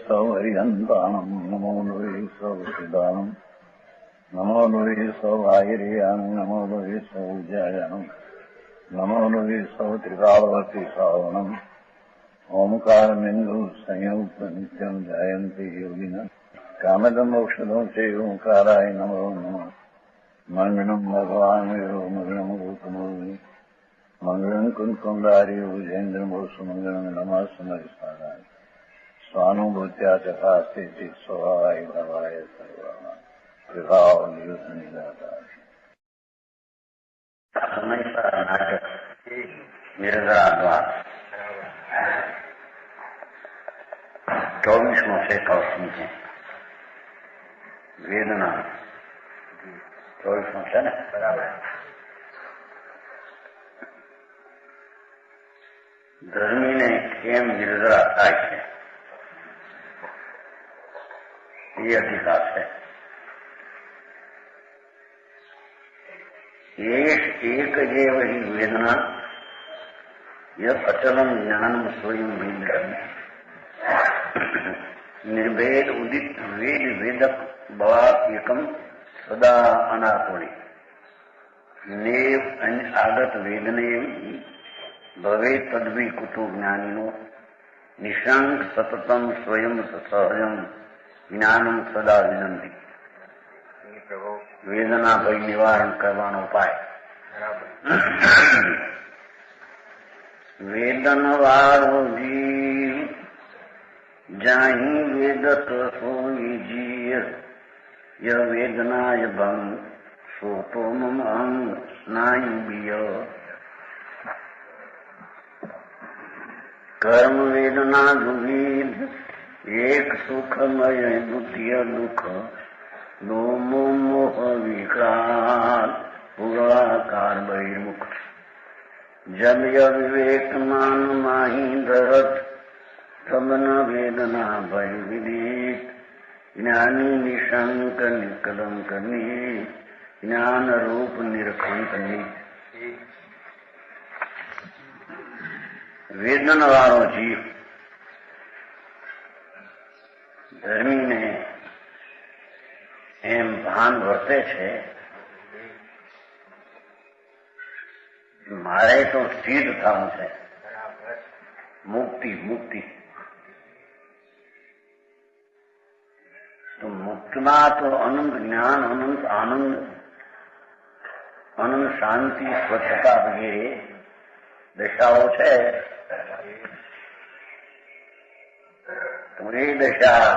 सौ हरिहंताणम् नमो नुवे सौ सिदानम् नमो नुवे सौ आयर्याम् नमो नुवे सौ जयानम् नमो नुवे सौ त्रिकालवती सावनम् ओंकारमिन्दु संयुक्त नित्यम् जयन्ति योगिनः कामदम् औषधम् च ओंकाराय नमो नमः मंगलम् भगवान् विरो मंगलम् गौतमोनि मंगलम् कुंकुमधारी भुजेन्द्रमोसु मंगलम् नमः समरिसाराय स्वानुभूत्या चकास्ते स्वभावाय भवाय सर्वा विभाव निदाताय समय पर नाटक निर्धार 24 से कौशल है वेदना 24 છે ને બરાબર ધર્મીને કેમ નિર્જરા થાય છે ये अधिकार है। एक जेव ही वेदना यह अचलम ज्ञानम स्वयं वेद निर्भेद उदित वेद वेदक भावात्मकम सदा अनाकोणी नेव आगत वेदने भवे तद्वी कुतु ज्ञानिनो निशंक सततम स्वयं सहजम જ્ઞાનમ સદા વિનંતી વેદના ભય નિવારણ કરવાનો ઉપાય વેદન વાળો જીવ જાહી વેદત સોઈ જીય ય વેદનાય ભંગ સોતો મમ અંગ સ્નાયુ બીય કર્મ વેદના દુવિધ एक सुखमय द्वितीय दुख दो मोह विकार पुराकार बहिर्मुख जब यह विवेक मान माही धरत तब न वेदना भय विदित ज्ञानी निशंक निकलम करनी ज्ञान रूप निरखंकनी वेदन वालो जीव ધર્મીને એમ ભાન વર્તે છે મારે તો સિદ્ધ થવું છે મુક્તિ મુક્તિ તો મુક્તમાં તો અનંત જ્ઞાન અનંત આનંદ અનંત શાંતિ સ્વચ્છતા વગેરે દશાઓ છે તો એ દશા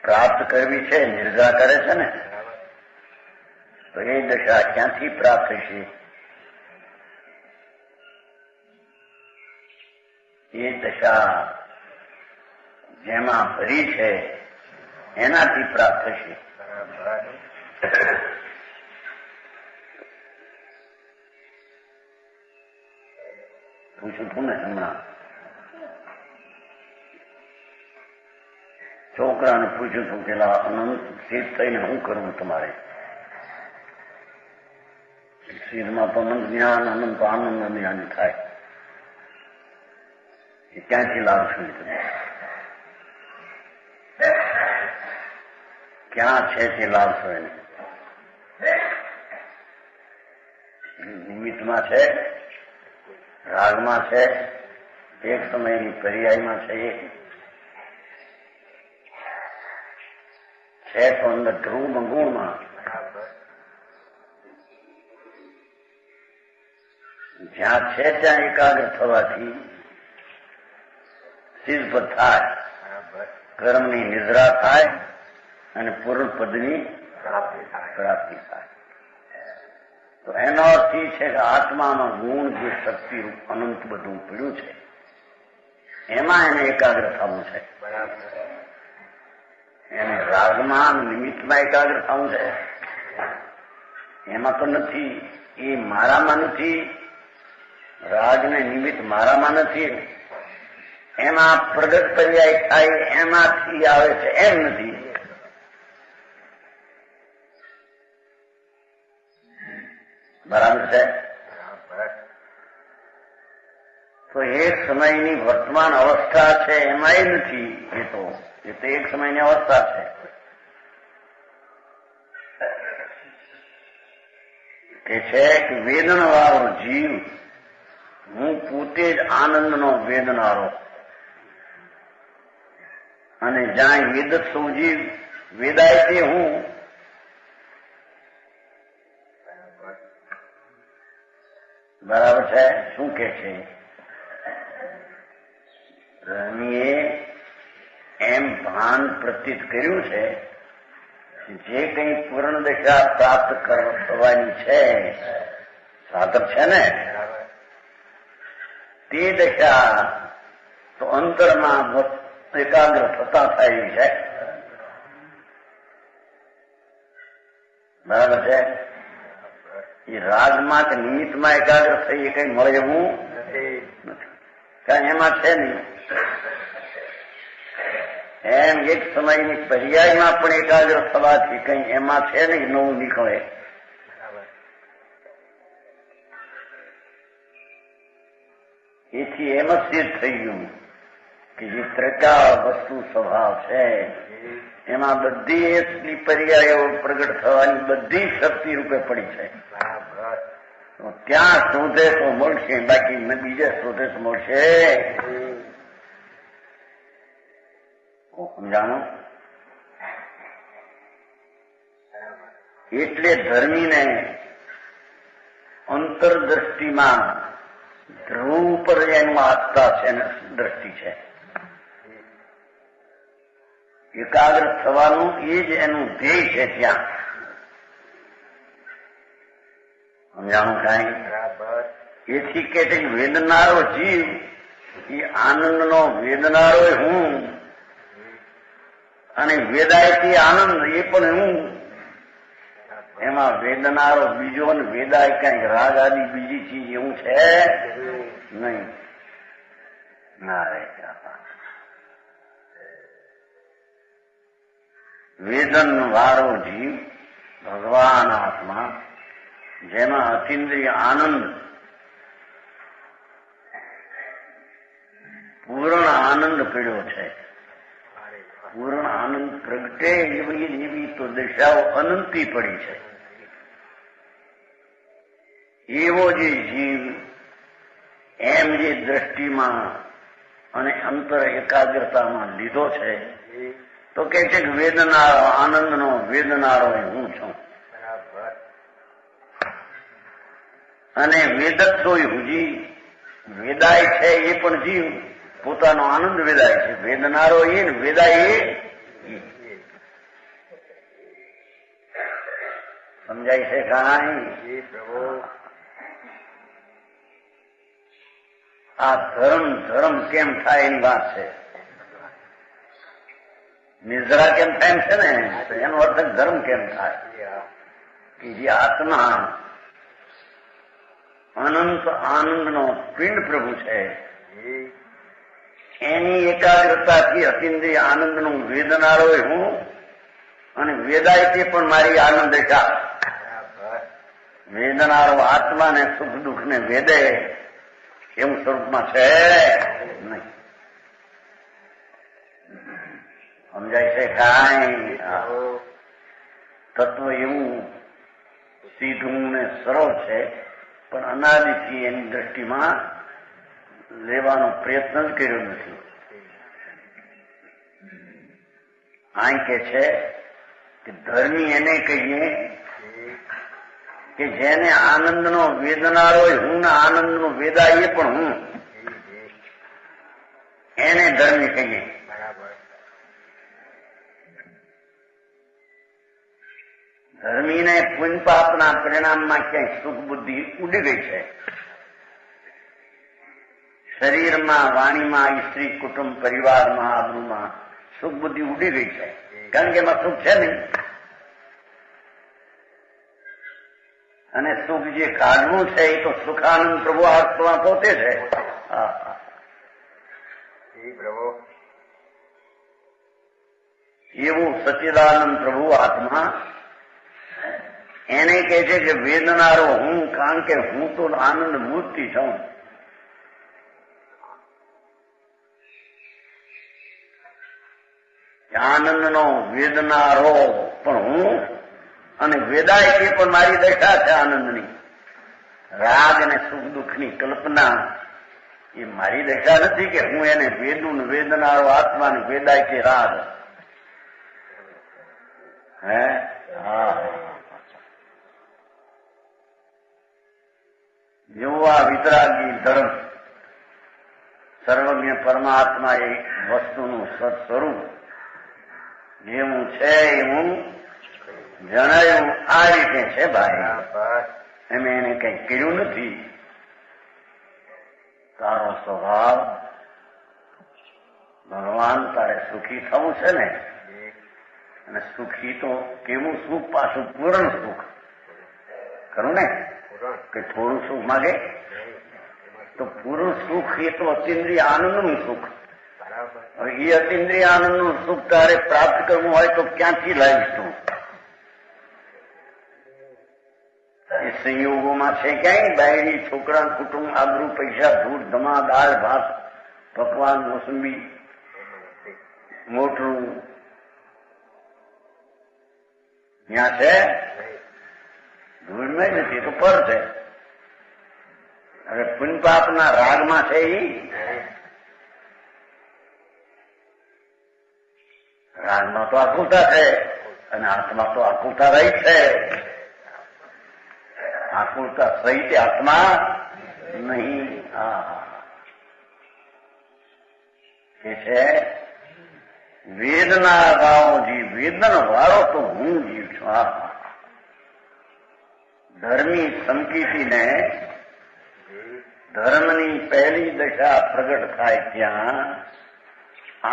પ્રાપ્ત કરવી છે નિર્જા કરે છે ને તો એ દશા ક્યાંથી પ્રાપ્ત થશે એ દશા જેમાં ભરી છે એનાથી પ્રાપ્ત થશે પૂછું તું ને હમણાં છોકરાને પૂછ્યું હતું કે અનંત સિદ્ધ થઈને શું કરવું તમારે સિદ્ધમાં તો અનંત જ્ઞાન અનંત આનંદ જ્ઞાન થાય એ ક્યાંથી લાવશું તમે ક્યાં છે તે લાવશો એને નિમિત્તમાં છે રાગમાં છે એક સમયની પર્યાયમાં છે છે તો અંદર ધ્રુવ ગુણમાં જ્યાં છે ત્યાં એકાગ્ર થવાથી સિદ્ધ થાય કર્મની નિદ્રા થાય અને પૂર્ણ પદની પ્રાપ્તિ થાય તો એનો અર્થ એ છે કે આત્માનો ગુણ જે શક્તિ અનંત બધું પીડ્યું છે એમાં એને એકાગ્ર થવું છે એને રાગમાં નિમિત્તમાં એકાગ્ર થવું છે એમાં તો નથી એ મારામાં નથી રાગ ને નિમિત્ત મારામાં નથી એમાં પ્રગટ પર્યાય થાય એમાંથી આવે છે એમ નથી બરાબર છે તો એક સમયની વર્તમાન અવસ્થા છે એમાંય નથી. એ તો એક સમયની અવસ્થા છે. કે છે કે વેદનવાળો જીવ હું પોતે જ આનંદનો વેદનારો, અને જ્યાં વેદ સૌ જીવ વેદાય તે હું. બરાબર છે. શું કે છે રમીએ એમ ભાન પ્રતીત કર્યું છે જે કંઈ પૂર્ણ દશા પ્રાપ્ત કરવાની છે, સાધક છે ને, તે દશા તો અંતરમાં એકાગ્ર થતા થાય છે. બરાબર છે. એ રાગમાં કે નિમિત્તમાં એકાગ્ર થઈ એ કઈ મળે એવું નથી, કારણ એમાં છે નહીં. એમ એક સમયની પર્યાયમાં પણ એકાગ્ર થવાથી કઈ એમાં છે નહીં નવું નીકળે. એથી એમ જ સિદ્ધ થઈ ગયું કે જે ત્રિકાળ વસ્તુ સ્વભાવ છે એમાં બધી એટલી પર્યાયો પ્રગટ થવાની બધી શક્તિ રૂપે પડી છે. ત્યાં શોધે તો મળશે, બાકી બીજે શોધે તો મળશે. સમજાણો? એટલે ધર્મીને અંતરદ્રષ્ટિમાં ધ્રુવ ઉપર એનું આસ્થા છે અને દ્રષ્ટિ છે. એકાગ્ર થવાનું એ જ એનું ધ્યેય છે. ત્યાં સમજાણું કાંઈ? એથી કે છે વેદનારો જીવ એ આનંદનો વેદનારો હું, અને વેદાયથી આનંદ એ પણ હું. એમાં વેદનારો બીજો ને વેદાય કઈ રાગ આદિ બીજી ચીજ એવું છે નહીં. ના રે વેદન વાળો જીવ ભગવાન આત્મા જેમાં અતિન્દ્રિય આનંદ પૂર્ણ આનંદ પીડ્યો છે. પૂર્ણ આનંદ પ્રગટે એવી તો દિશાઓ અનંતી પડી છે. એવો જે જીવ એમ જે દ્રષ્ટિમાં અને અંતર એકાગ્રતામાં લીધો છે તો કે છે કે વેદનારો આનંદનો વેદનારો હું છું. અને વેદત્વય હુજી વેદાય છે એ પણ જીવ પોતાનો આનંદ વેદાય છે. વેદનારો એ ને વેદાય એ. સમજાય છે કાંઈ? આ ધર્મ કેમ થાય એની વાત છે. નિદ્રા કેમ થાય છે ને, તો એનો અર્થ ધર્મ કેમ થાય કે જે આત્મા અનંત આનંદનો પિંડ પ્રભુ છે એની એકાગ્રતાથી અતિન્દ્રિય આનંદનું વેદનારો હું, અને વેદાયથી પણ મારી આનંદ એકા. વેદનારો આત્માને સુખ દુઃખ ને વેદે એવું સ્વરૂપમાં છે નહીં. સમજાય છે કાંઈ? તત્વ એવું સીધું ને સરળ છે પણ અનાદિથી એની દ્રષ્ટિમાં લેવાનો પ્રયત્ન જ કર્યો નથી. આ કે છે કે ધર્મી એને કહીએ કે જેને આનંદનો વેદનારો હું ને આનંદનો વેદાય પણ હું, એને ધર્મી કહીએ. ધર્મીને પુણ્ય પાપના પરિણામમાં ક્યાંય સુખ બુદ્ધિ ઉડી ગઈ છે. શરીરમાં, વાણીમાં, સ્ત્રી, કુટુંબ, પરિવારમાં, આબરૂમાં સુખ બુદ્ધિ ઉડી ગઈ છે, કારણ કે એમાં સુખ છે નહીં. અને સુખ જે કાઢવું છે એ તો સુખાનંદ પ્રભુ આત્મા પોતે છે. એવું સચ્ચિદાનંદ પ્રભુ આત્મા એને કહે છે કે વેદનારો હું, કારણ કે હું તો આનંદ મૂર્તિ છું. આનંદનો વેદનારો પણ હું અને વેદાયતી પણ મારી દશા છે આનંદની. રાગ અને સુખ દુઃખની કલ્પના એ મારી દશા નથી કે હું એને વેદું વેદનારો આત્માને વેદાય કે રાગ. હે હા જેવું આ વિતરાગી ધર્મ સર્વજ્ઞ પરમાત્મા એ વસ્તુનું સત સ્વરૂપ જેવું છે એવું જણાયું આ રીતે છે ભાઈ. એમ એને કઈ કર્યું નથી. તારો સ્વભાવ ભગવાન તારે સુખી થવું છે ને, અને સુખી તો કેવું સુખ, પાછું પૂર્ણ સુખ ખરું ને, કે થોડું સુખ માગે તો પૂર્ણ સુખ એ તો અતિન્દ્રિય આનંદનું સુખ. હવે એ અતિન્દ્રિય આનંદનું સુખ તારે પ્રાપ્ત કરવું હોય તો ક્યાંથી લાવીશ તું? એ સંયોગોમાં છે ક્યાંય બાયરી છોકરા કુટુંબ આબરૂ પૈસા ધૂળ ધમા દાળ ભાત પકવાન મોસંબી મોટરું ત્યાં છે? ધૂળમાં નથી, તો પર છે. હવે પુન પાપના રાગમાં છે એ રાગમાં તો આકુલતા છે અને આત્મા તો આકુલતા રહી છે. આકુલતા સહિત આત્મા નહીં. એ છે વેદના વાળો જીવ, વેદન વાળો તો હું જીવ છું. ધર્મી સમકીતીને ધર્મની પહેલી દશા પ્રગટ થાય ત્યાં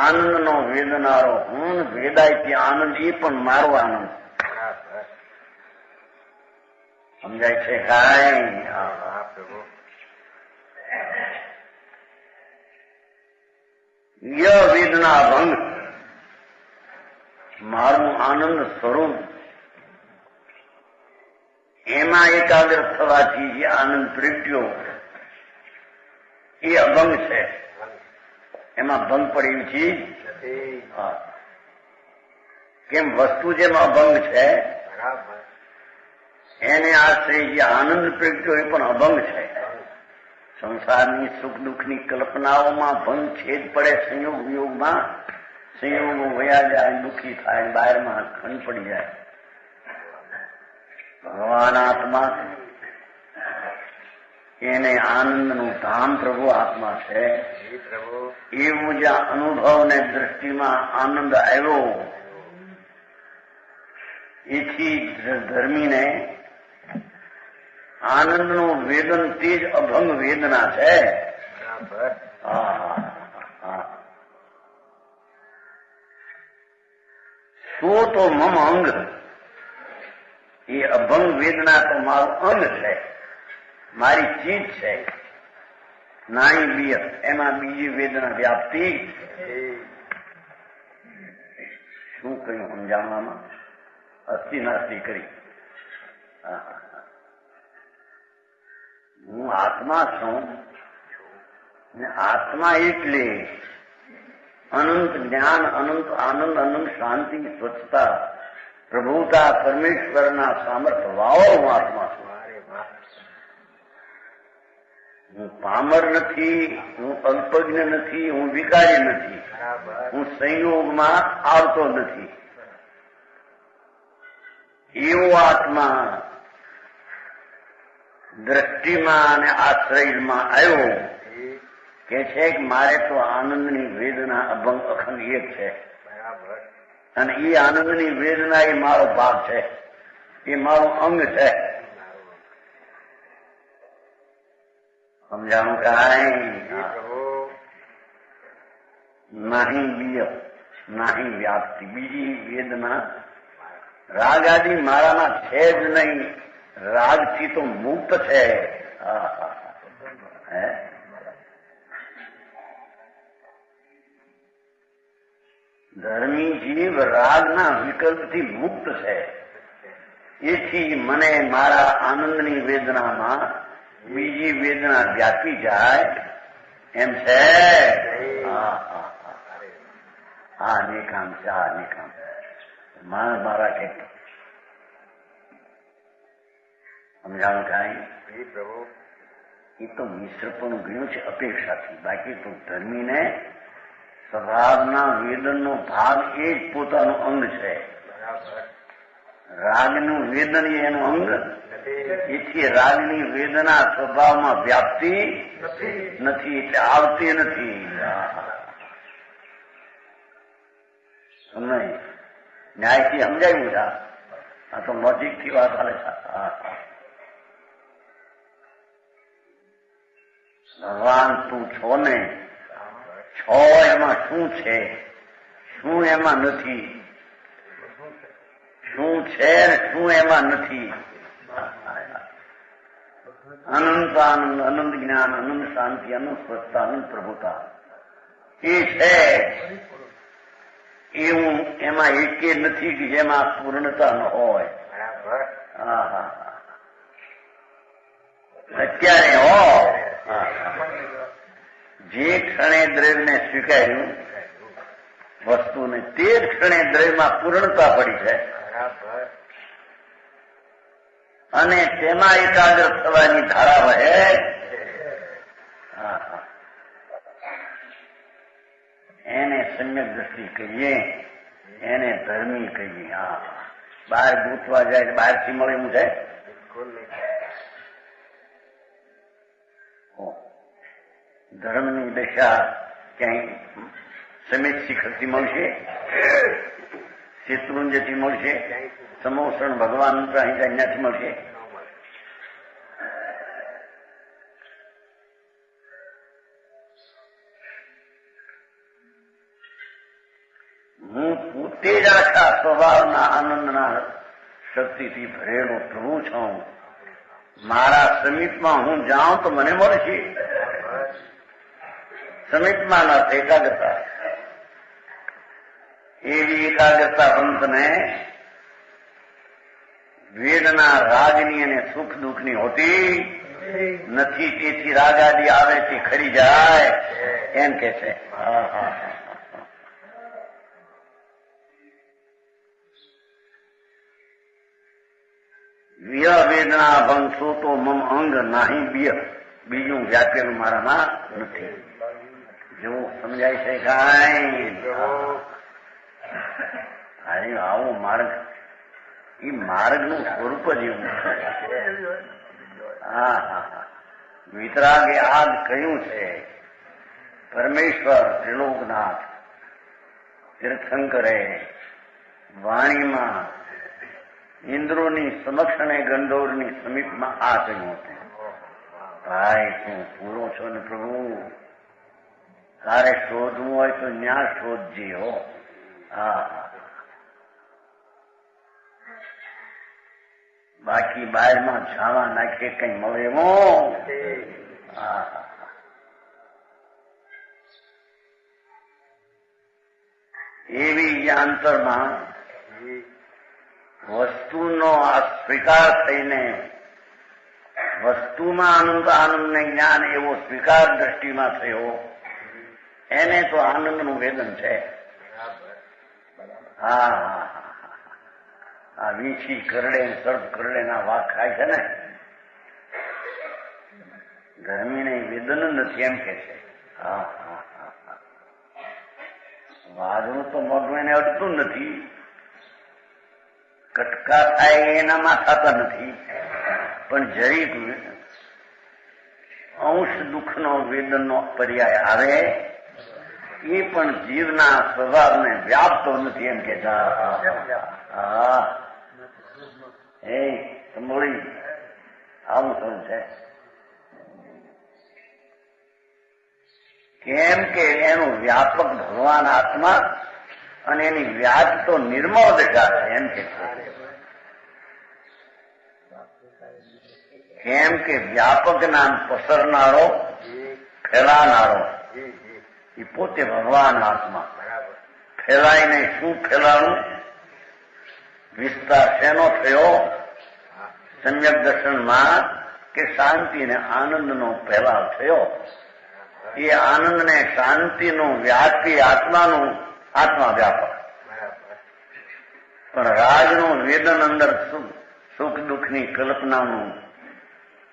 આનંદનો વેદનારો હું, વેદાય ત્યાં આનંદ એ પણ મારો આનંદ. સમજાય છે કાંઈ? ય વેદના ભંગ મારું આનંદ સ્વરૂપ એમાં એકાગ્ર થવાથી જે આનંદ પ્રગટ્યો એ અભંગ છે. એમાં ભંગ પડ્યું છે. કેમ? વસ્તુ જેમ અભંગ છે એને આશ્રય જે આનંદ પ્રગટ્યો એ પણ અભંગ છે. સંસારની સુખ દુઃખની કલ્પનાઓમાં ભંગ છેદ પડે. સંયોગ વિયોગમાં સંયોગો વયા જાય, દુઃખી થાય, બહારમાં ખંડ પડી જાય. ભગવાન આત્મા એને આનંદનું ધામ પ્રભુ આત્મા છે. એવું જ્યાં અનુભવ ને દ્રષ્ટિમાં આનંદ આવ્યો એથી ધર્મીને આનંદનું વેદન તે જ અભંગ વેદના છે. સો તો મમ અંગ, એ અભંગ વેદના તો મારું અંગ છે, મારી ચીજ છે. નાની બિયર એમાં બીજી વેદના વ્યાપ્તિ. શું કહ્યું સમજાવવામાં? અસ્થિ નાસ્તી કરી. હું આત્મા છું ને આત્મા એટલે અનંત જ્ઞાન, અનંત આનંદ, અનંત શાંતિ, સ્વચ્છતા, પ્રભુતા, પરમેશ્વરના સામર્થ્ય વાળો હું આત્મા છું. હું પામર નથી, હું અલ્પજ્ઞ નથી, હું વિકારી નથી, હું સંયોગમાં આવતો નથી. એવો આત્મા દ્રષ્ટિમાં અને આશ્રયમાં આવ્યો કે છે કે મારે તો આનંદની વેદના અભંગ અખંડ એક છે, અને એ આનંદની વેદના એ મારો ભાગ છે, એ મારું અંગ છે. સમજાણું કાંઈ? નહીં બિય નહીં વ્યાપ્તિ, બીજી વેદના રાગ આદિ મારામાં છે જ નહીં. રાગથી તો મુક્ત છે. ધર્મી જીવ રાગના વિકલ્પથી મુક્ત છે. એથી મને મારા આનંદની વેદનામાં બીજી વેદના વ્યાપી જાય એમ છે. આ નિકામ છે, આ નિકામ મારા કે સમજાણું કાંઈ પ્રભુ એ તો મિશ્રપણું ગયું છે અપેક્ષાથી. બાકી તો ધર્મીને સ્વભાવના વેદનનો ભાગ એ જ પોતાનું અંગ છે. રાગનું વેદન એ એનું અંગ એથી રાગની વેદના સ્વભાવમાં વ્યાપતી નથી, એટલે આવતી નથી. ન્યાયથી સમજાયું છે. આ તો લોજિક થી વાત ચાલે છે. ભગવાન તું છો ને, છો એમાં શું છે, શું એમાં નથી, શું છે ને શું એમાં નથી. અનંત આનંદ, અનંત જ્ઞાન, અનંત શાંતિ, અનંત સ્વચ્છતા, અનંત પ્રભુતા એ છે. એવું એમાં એકે નથી કે જેમાં પૂર્ણતા ન હોય. અત્યારે હો જે ક્ષણે દ્રવ્યને સ્વીકાર્યું વસ્તુને તે જ ક્ષણે દ્રવ્યમાં પૂર્ણતા પડી છે અને તેમાં એકાગ્ર થવાની ધારા વહે. એને સમ્યક દ્રષ્ટિ કહીએ, એને ધર્મી કહીએ. બહાર ગૂંથવા જાય, બહારથી મળે એવું છે. ધર્મની દશા ક્યાંય સમિત શિખરથી મળશે, શેત્રુંજથી મળશે, સમોષણ ભગવાન અહીંયાથી મળશે. હું પોતે જ આખા સ્વભાવના આનંદના શક્તિથી ભરેલો પ્રભુ છું. મારા સમીપમાં હું જાઉં તો મને મળશે. સમીપમાં ન એકાગ્રતા, એવી એકાગ્રતા ભક્તને વેદના રાગની અને સુખ દુઃખની હોતી નથી. તેથી રાગાદી આવે તે ખરી જાય એમ કે છે. વિય વેદના ભંગશો તો મમ અંગ નાહી બિય. બીજું વ્યાપેલું મારામાં નથી. જો સમજાય છે કાંઈ? અરે આવો માર્ગ, એ માર્ગનું સ્વરૂપ જ એવું છે. વિતરાગે આજ કહ્યું છે પરમેશ્વર ત્રિલોકનાથ તીર્થંકરે વાણીમાં ઇન્દ્રોની સમક્ષ અને ગંધર્વની સમીપમાં આ કહ્યું હતું. ભાઈ તું પૂરો છો ને પ્રભુ, તારે શોધવું હોય તો ન્યા શોધજે હો. બાકી બહારમાં જાવા નાખીએ કઈ મળે એવો. એવી અંતરમાં વસ્તુનો આ સ્વીકાર થઈને વસ્તુમાં આનંદને જ્ઞાન એવો સ્વીકાર દ્રષ્ટિમાં થયો, એને તો આનંદનું વેદન છે. આ વીછી કરડે સર્પ કરડે ના વાઘ ખાય છે ને, ગરમીને વેદન નથી એમ કે છે. વાઘનું તો મોઢું એને અડતું નથી, કટકા થાય એનામાં થતા નથી, પણ જરીક અંશ દુઃખનો વેદનનો પર્યાય આવે એ પણ જીવના સ્વભાવને વ્યાપતો નથી એમ કે. એ સંભળી આવું થયું છે. કેમ કે એનું વ્યાપક ભગવાન આત્મા અને એની વ્યાજ તો નિર્મળ દશા છે એમ કે. કેમ કે વ્યાપક નામ પસરનારો, ફેલાનારો એ પોતે ભગવાન આત્મા. ફેલાઈને શું ફેલાણું, વિસ્તાર શેનો થયો? સમ્યક દર્શનમાં કે શાંતિ ને આનંદનો ફેલાવ થયો. એ આનંદ ને શાંતિનું વ્યાપી આત્માનું આત્મા વ્યાપક. પણ રાજનું વેદન અંદર સુખ દુઃખની કલ્પનાનું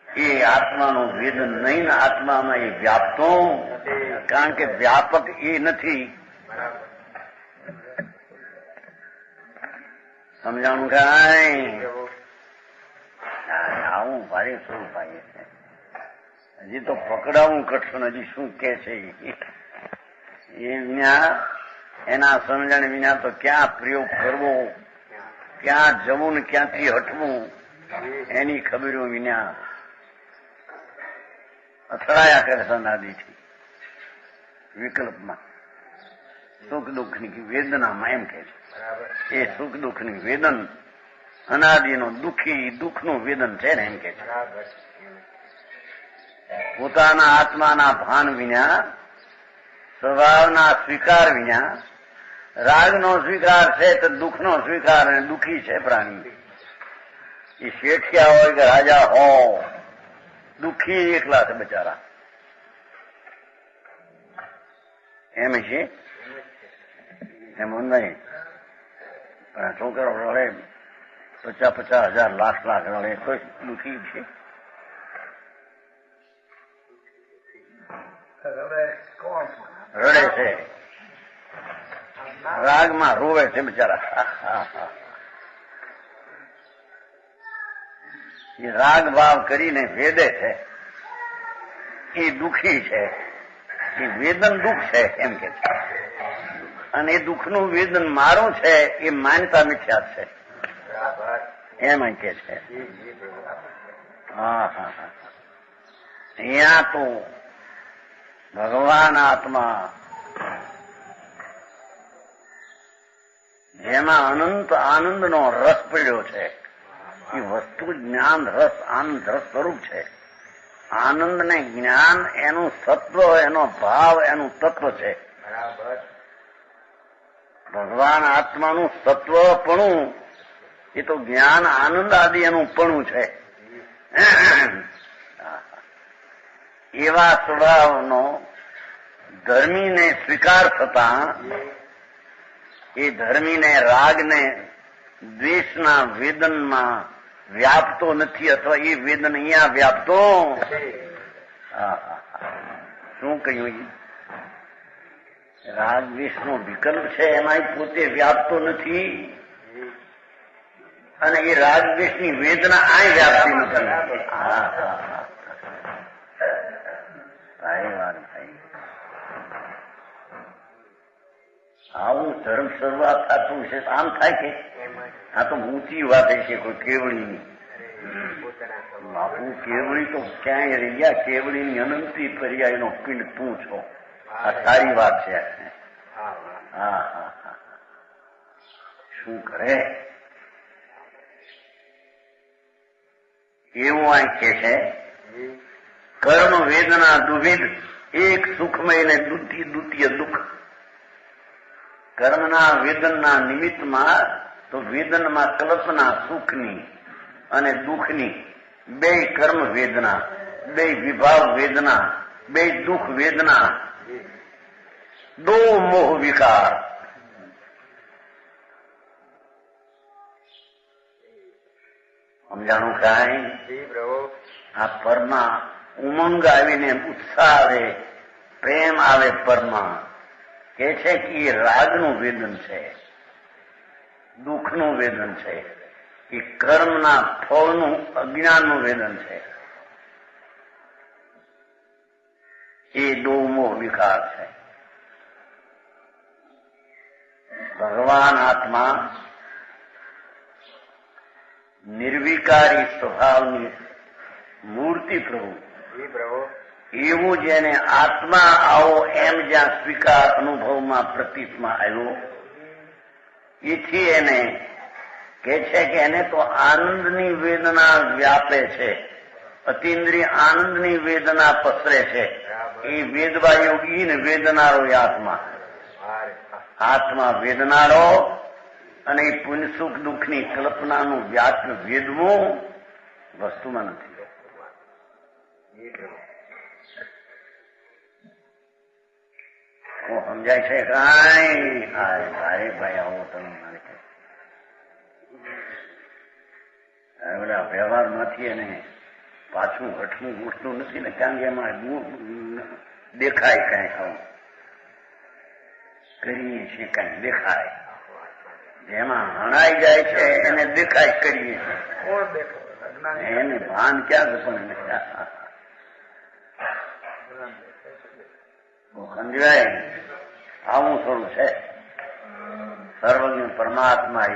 એ આત્માનું વેદન નહીં. આત્મામાં એ વ્યાપતો, કારણ કે વ્યાપક એ નથી. સમજાણું કાંઈ? આવું ભારે સ્વરૂપાય છે. હજી તો પકડાવું કઠણ. હજી શું કે છે એ વિના, એના સમજણ વિના તો ક્યાં પ્રયોગ કરવો, ક્યાં જવું ને ક્યાંથી હટવું એની ખબરો વિના અથડાયા કરે સનાદિથી વિકલ્પમાં. સુખ દુઃખની વેદનામાં એમ કે છે એ સુખ દુઃખની વેદન અનાદિનો દુઃખી દુઃખનું વેદન છે ને એમ કે છે. પોતાના આત્માના ભાન વિના, સ્વભાવના સ્વીકાર વિના, રાગનો સ્વીકાર છે તો દુઃખનો સ્વીકાર, અને દુઃખી છે પ્રાણી. એ શેઠિયા હોય કે રાજા હો, દુઃખી એકલા છે બચારા. એમ છે એમ નહીં. પણ છોકરો રડે 50,000 લાખ રડે તો દુઃખી છે. રડે છે, રાગમાં રોવે છે બિચારા. એ રાગ ભાવ કરીને વેદે છે એ દુઃખી છે. એ વેદન દુઃખ છે એમ કે છે. અને એ દુઃખનું વેદન મારું છે એ માન્યતા મિથ્યા છે એમ કે છે. હા હા હા. અહીંયા તો ભગવાન આત્મા જેમાં અનંત આનંદનો રસ પડ્યો છે એ વસ્તુ જ્ઞાન રસ આનંદ રસ સ્વરૂપ છે. આનંદ ને જ્ઞાન એનું સત્વ, એનો ભાવ, એનું તત્વ છે. ભગવાન આત્માનું સત્વપણું એ તો જ્ઞાન આનંદ આદિ એનું પણું છે. એવા સ્વભાવનો ધર્મીને સ્વીકાર થતા એ ધર્મીને રાગને દ્વેષના વેદનમાં વ્યાપતો નથી, અથવા એ વેદન અહીંયા વ્યાપતો. શું કહ્યું? રાગ દ્વેષનો વિકલ્પ છે એમાં પોતે વ્યાપતો નથી, અને એ રાગ દ્વેષની વેદના આ વ્યાપતી નથી. ભાઈ વાર ભાઈ, આવું ધર્મ શરૂઆત થતું છે. આમ થાય કે આ તો ઊંચી વાત છે કોઈ કેવળીની. બાપુ કેવળી તો ક્યાંય રહ્યા, કેવળીની અનંતી પર્યાયનો પિંડ તું છો. આ સારી વાત છે. હા હા હા. શું કરે એવું આ કે છે. કર્મ વેદના દુવિધ, એક સુખમય ને દ્વિતીય દુઃખ. કર્મના વેદનના નિમિત્તમાં તો વેદનમાં કલ્પના સુખની અને દુઃખની, બે કર્મ વેદના, બે વિભાવ વેદના, બે દુઃખ વેદના, દો મોહ વિકાર. સમજાણું કાંઈ? આ પરમાં ઉમંગ આવીને ઉત્સાહ આવે, પ્રેમ આવે. પરમાં કે છે કે એ રાગનું વેદન છે, દુઃખનું વેદન છે, એ કર્મના ફળનું અજ્ઞાનનું વેદન છે. એ દોમો વિકાર છે. ભગવાન આત્મા નિર્વિકારી સ્વભાવની મૂર્તિ પ્રભુ, એવું જેને આત્મા આવો એમ જ્યાં સ્વીકાર અનુભવમાં પ્રતીતમાં આવ્યો, એથી એને કે છે કે એને તો આનંદની વેદના વ્યાપે છે, અતિન્દ્રિય આનંદની વેદના પસરે છે. એ વેદવા યોગી ને વેદનારો એ આત્મા. આત્મા વેદનારો, અને એ પુણ્ય સુખ દુઃખની કલ્પનાનું વ્યાપ વેદવું વસ્તુમાં નથી. સમજાય છે કાંઈ? ભાઈ ભાઈ આવો તમે મારે બધા વ્યવહારમાંથી અને પાછું હઠવું ઉઠતું નથી ને, કારણ કે એમાં દેખાય કાંઈ આવું કરીએ છીએ, કાંઈ દેખાય. જેમાં હણાઈ જાય છે એને દેખાય કરીએ છીએ, એને ભાન ક્યાં પણ સમજાય. આવું સ્વરૂપ છે સર્વજ્ઞ પરમાત્મા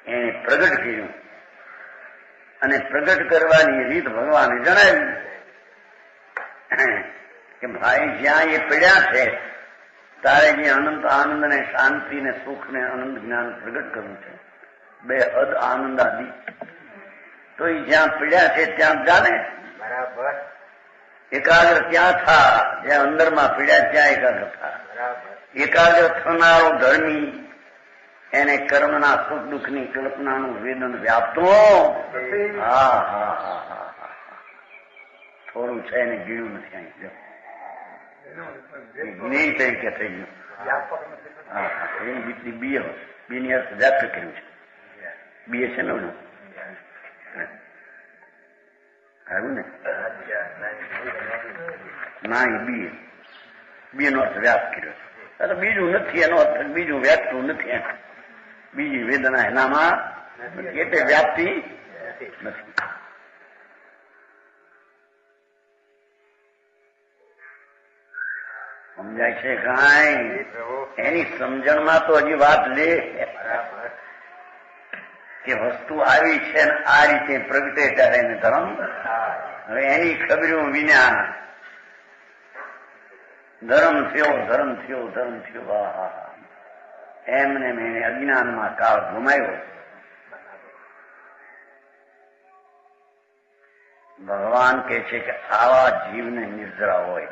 એને પ્રગટ કર્યું અને પ્રગટ કરવાની રીત ભગવાને જણાવી કે ભાઈ જ્યાં એ પડ્યા છે તારે જે અનંત આનંદ ને શાંતિ ને સુખ ને અનંત જ્ઞાન પ્રગટ કરવું છે, બે હદ આનંદ આદિ, તો એ જ્યાં પડ્યા છે ત્યાં જાણે બરાબર એકાગ્ર ત્યાં થા, જ્યાં અંદરમાં પીડ્યા ત્યાં એકાગ્ર થા. એકાગ્ર થનારો ધર્મી એને કર્મના સુખ દુઃખની કલ્પનાનું વેદન વ્યાપતો. હા હા હા હા હા, થોડું છે એને ગીણ્યું નથી અહીં, જ્ઞેય તરીકે થઈ ગયું. હા હા, એની બીજી બીએ બીની અર્થ વ્યાપ્ત કર્યું છે. બીએ છે ને ઓલું આવ્યું ને, ના બીએ બીએ નો અર્થ વ્યાપ કર્યો છે. બીજું નથી એનો અર્થ, બીજું વ્યાપતું નથી એમ, બીજી વેદના એનામાં એટલે વ્યાપ્તિ નથી. સમજાય છે કાંઈ? એની સમજણમાં તો હજી વાત લે કે વસ્તુ આવી છે ને આ રીતે પ્રગટે ત્યારે એને ધર્મ. હવે એની ખબર્યું વિના ધર્મ થયો ધર્મ થયો ધર્મ થયો, એમને મેં અજ્ઞાનમાં કાળ ગુમાવ્યો. ભગવાન કહે છે કે આવા જીવને નિર્જરા હોય,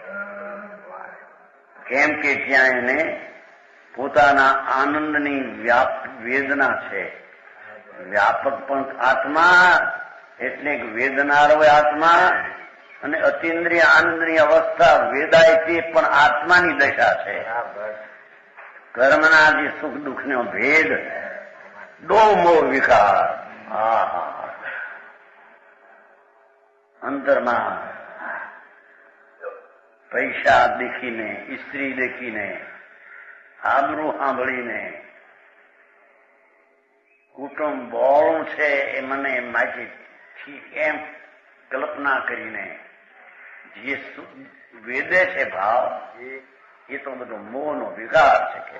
કેમ કે ત્યાં એને પોતાના આનંદની વેદના છે. વ્યાપક પણ આત્મા એટલે વેદનારો આત્મા, અને અતિન્દ્રિય આનંદની અવસ્થા વેદાય તે પણ આત્માની દશા છે. કર્મના જે સુખ દુઃખનો ભેદ દો મોહ વિકાર. અંતરમાં પૈસા દેખીને, સ્ત્રી દેખીને, આબરૂ સાંભળીને, કુટુંબ બોળું છે એ મને માહિતી એમ કલ્પના કરીને જે વેદે છે ભાવ, એ તો બધો મોહનો વિકાર છે કે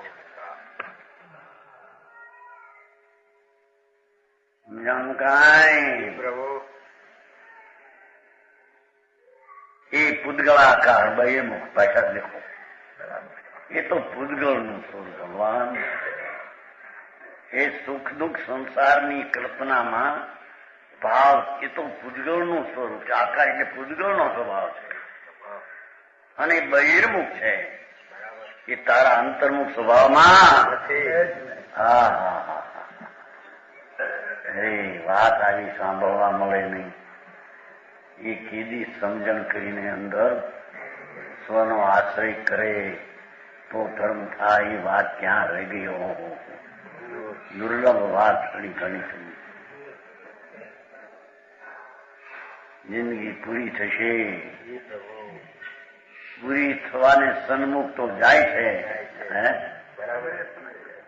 સમજાણું કાંઈ? પ્રભુ એ પૂદગળાકાર બહિર્મુખ પાછા દેખો, એ તો પૂદગળનું સ્વરૂપ ભગવાન. એ સુખ દુઃખ સંસારની કલ્પનામાં ભાવ એ તો પૂદગળનું સ્વરૂપ છે. આકાર એટલે પૂદગળનો સ્વભાવ છે, અને બહિર્મુખ છે એ તારા અંતર્મુખ સ્વભાવમાં. હા હા હા, એ વાત આવી સાંભળવા મળે નહીં. એ કીધી સમજણ કરીને અંદર સ્વનો આશ્રય કરે તો ધર્મ થાય. એ વાત ક્યાં રહી ગયો? દુર્લભ વાત ઘણી ઘણી થઈ. જિંદગી પૂરી થશે, પૂરી થવાને સન્મુખ તો જાય છે.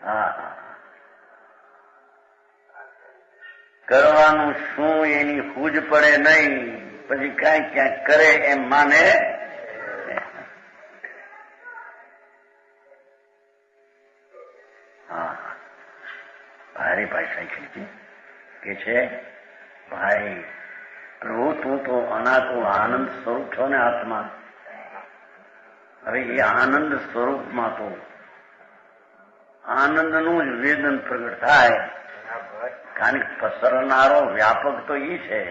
હા હા, કરવાનું શું એની હૂજ પડે નહીં, પછી ક્યાંક ક્યાંક કરે એમ માને. હા, ભારે ભાષા કે છે ભાઈ પ્રભુ તું તો અનાકુળ આનંદ સ્વરૂપ છો ને આત્મા. હવે એ આનંદ સ્વરૂપમાં તો આનંદનું જ વેદન પ્રગટ થાય, કારણ કે પસરનારો વ્યાપક તો એ છે.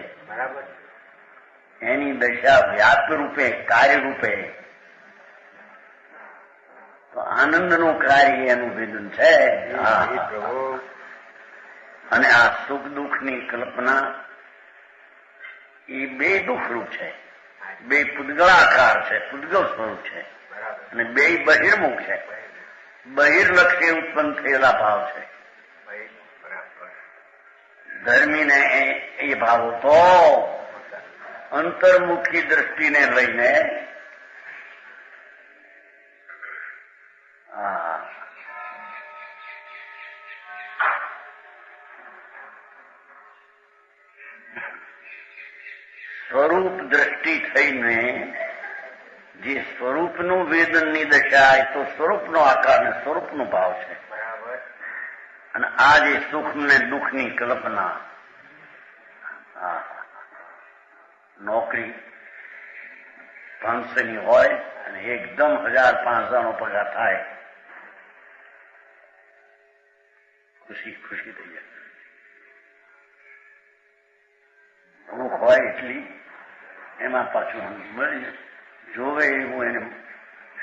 એની દશા વ્યાપ રૂપે, કાર્ય રૂપે, તો આનંદનું કાર્ય એનું વેદન છે. અને આ સુખ દુઃખની કલ્પના એ બે દુઃખરૂપ છે, બે પૂદગળાકાર છે, પૂદગળ સ્વરૂપ છે. અને બેય બહિર્મુખ છે. બહિર્લક્ષી ઉત્પન્ન થયેલા ભાવ છે. ધર્મીને એ ભાવો તો અંતર્મુખી દ્રષ્ટિને લઈને સ્વરૂપ દ્રષ્ટિ થઈને જે સ્વરૂપનું વેદનની દશા એ તો સ્વરૂપનો આકાર ને સ્વરૂપનો ભાવ છે. અને આ જે સુખ ને દુઃખની કલ્પના, નોકરી 500ની હોય અને એકદમ 1000-5000નો પગાર થાય, ખુશી ખુશી થઈ જાય. ભૂખ હોય એટલી, એમાં પાછું મળી જોવે એવું એને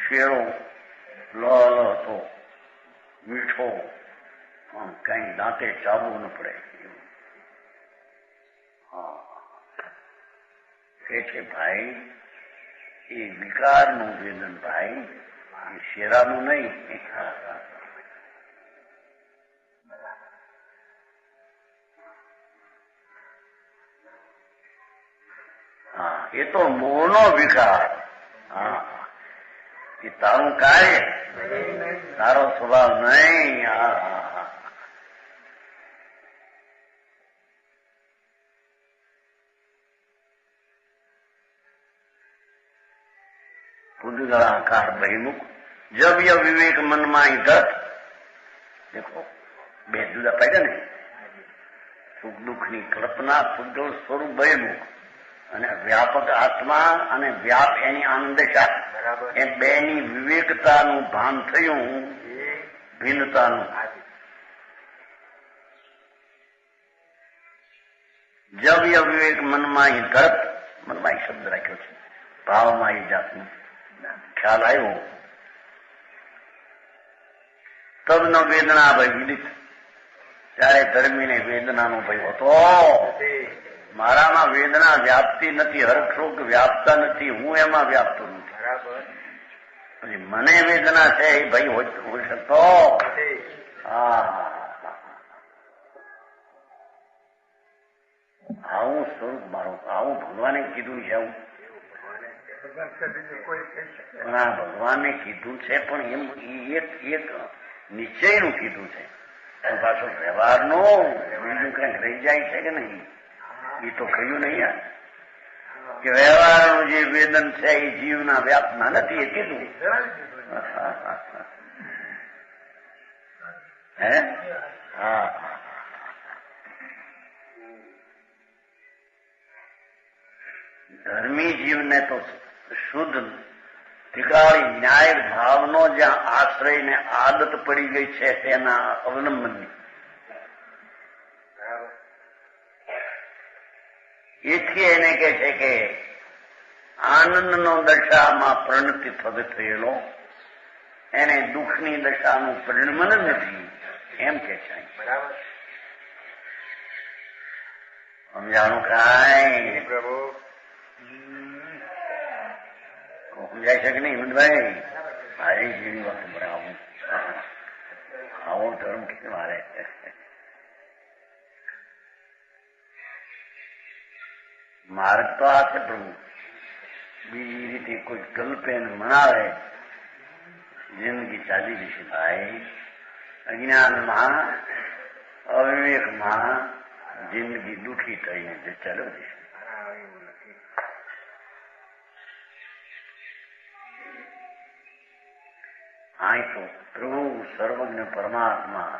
શેરો લાલ હતો, મીઠો, કઈ દાંતે ચાવવું ન પડે એવું. કે છે ભાઈ એ વિકારનું વેદન ભાઈ, એ શેરાનું નહીં. એ તો મોહનો વિકાર. એ તારું કાર્ય, તારો સ્વભાવ નહીં. પુદ્ગળાકાર બહિર્મુખ જવ્ય વિવેક મનમાં ગત. દેખો બે જુદા પાડ્યા ને, સુખ દુઃખની કલ્પના પુદ્ગળ સ્વરૂપ બહિર્મુખ અને વ્યાપક આત્મા અને વ્યાપ એની આનંદશા, એ બેની વિવેકતાનું ભાન થયું, ભિન્નતાનું. જવ્ય વિવેક મનમાં ધરત, મનમાં શબ્દ રાખ્યો છે, ભાવમાં એ જાતનું ખ્યાલ આવ્યો. તબ ન વેદના ભય વિદિત, ત્યારે ધર્મીને વેદનાનો ભય હતો. મારામાં વેદના વ્યાપતી નથી, હર્ષશોક વ્યાપતા નથી, હું એમાં વ્યાપતો નથી. પછી મને વેદના છે એ ભય હોઈ શકતો. આવું સ્વરૂપ મારું, આવું ભગવાને કીધું છે. આવું ભગવાને કીધું છે, પણ એમ એક નિશ્ચયનું કીધું છે. પાછો વ્યવહારનું બીજું કઈક રહી જાય છે કે નહીં, એ તો કહ્યું નહીં. કે વ્યવહારનું જે વેદન છે એ જીવના વ્યાપના નથી, એ કીધું. હે ધર્મી જીવને તો શુદ્ધ ઠીકાળી ન્યાય ભાવનો જ્યાં આશ્રય ને આદત પડી ગઈ છે તેના અવલંબનની, એથી એને કહે છે કે આનંદનો દશામાં પરિણતિ થયેલો એને દુઃખની દશાનું પરિણમન નથી, એમ કે છે. બરાબર સમજાણું કાંઈ પ્રભુ સમજાય છે કે નહીં હિંમતભાઈ? મારી જેવી વાત બરાબર, આવો ધર્મ કે મારે માર્ગ તો આ છે પ્રભુ. બીજી રીતે કોઈ કલ્પે મનાવે જિંદગી ચાલી જશે ભાઈ. અજ્ઞાનમાં અવિવેકમાં જિંદગી દુઃખી થઈને જે ચાલો જશે. અહીં તો પ્રભુ સર્વજ્ઞ પરમાત્મા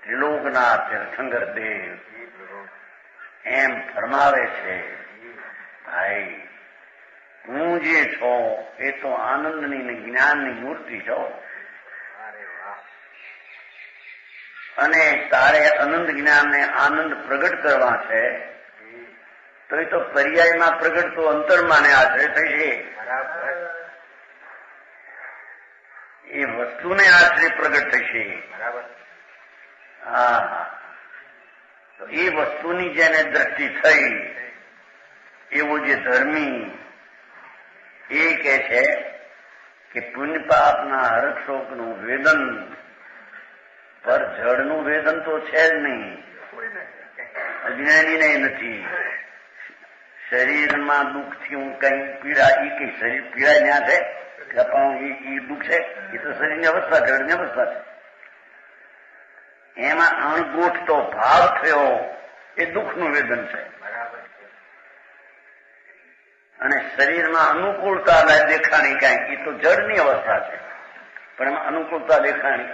ત્રિલોકના તીર્થંકર દેવ એમ ફરમાવે છે, ભાઈ હું જે છો એ તો આનંદની ને જ્ઞાનની મૂર્તિ છો, અને તારે આનંદ જ્ઞાન ને આનંદ પ્રગટ કરવા છે તો એ તો પર્યાયમાં પ્રગટ તો અંતરમાં ને આશ્રય થશે. એ વસ્તુને આશ્રય પ્રગટ થશે. તો એ વસ્તુની જેને દ્રષ્ટિ થઈ એવો જે ધર્મી એ કે છે કે પુણ્ય પાપના હરકશોકનું વેદન પર જળનું વેદન તો છે જ નહીં, અજ્ઞાનીને નથી. શરીરમાં દુઃખથી હું કઈ પીડા, એ કઈ શરીર પીડા જ્યાં છે કે એ દુઃખ છે, એ તો શરીરની અવસ્થા, જળની અવસ્થા છે. એમાં અણગોઠતો ભાવ થયો એ દુઃખનું વેદન છે. અને શરીરમાં અનુકૂળતા દેખાણી કાંઈ, એ તો જળની અવસ્થા છે. પણ એમાં અનુકૂળતા દેખાણી,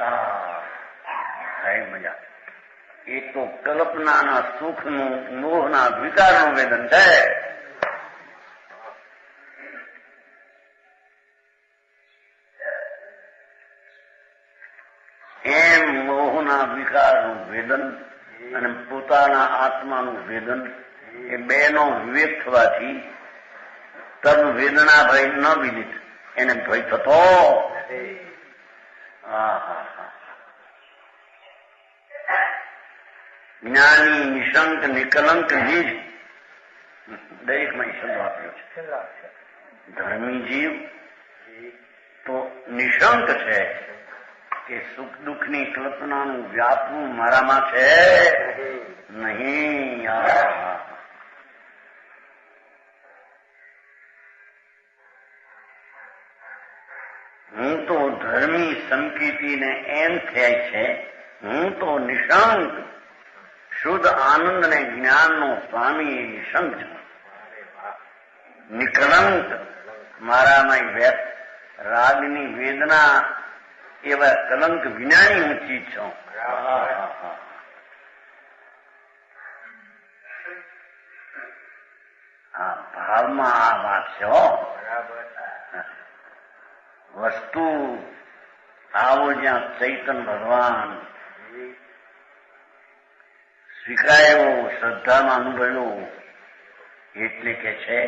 મજા. એ તો કલ્પનાના સુખનું, મોહના વિકારનું વેદન છે. એમ મોહના વિકારનું વેદન અને પોતાના આત્માનું વેદન એ બેનો વિવેક થવાથી તદ વેદના ભય ન વિદિત, એને ભય થતો. જ્ઞાની નિશંક નિકલંક નિજ, દરેકમાં શબ્દ આપ્યો છે. ધર્મી જીવ તો નિશંક છે કે સુખ દુઃખની કલ્પનાનું વ્યાપવું મારામાં છે નહીં. હું તો ધર્મી સંકિતિને એમ થાય છે, હું તો નિશંક શુદ્ધ આનંદ ને જ્ઞાનનો સ્વામી એ નિશંક છું. નિકલંક મારામાં રાગની વેદના એવા કલંક વિનાની હું ચીજ છું. ભાવમાં આ વાત છે. વસ્તુ આવો જ્યાં ચૈતન ભગવાન સ્વીકાર્યો, શ્રદ્ધામાં અનુભવેલો, એટલે કે છે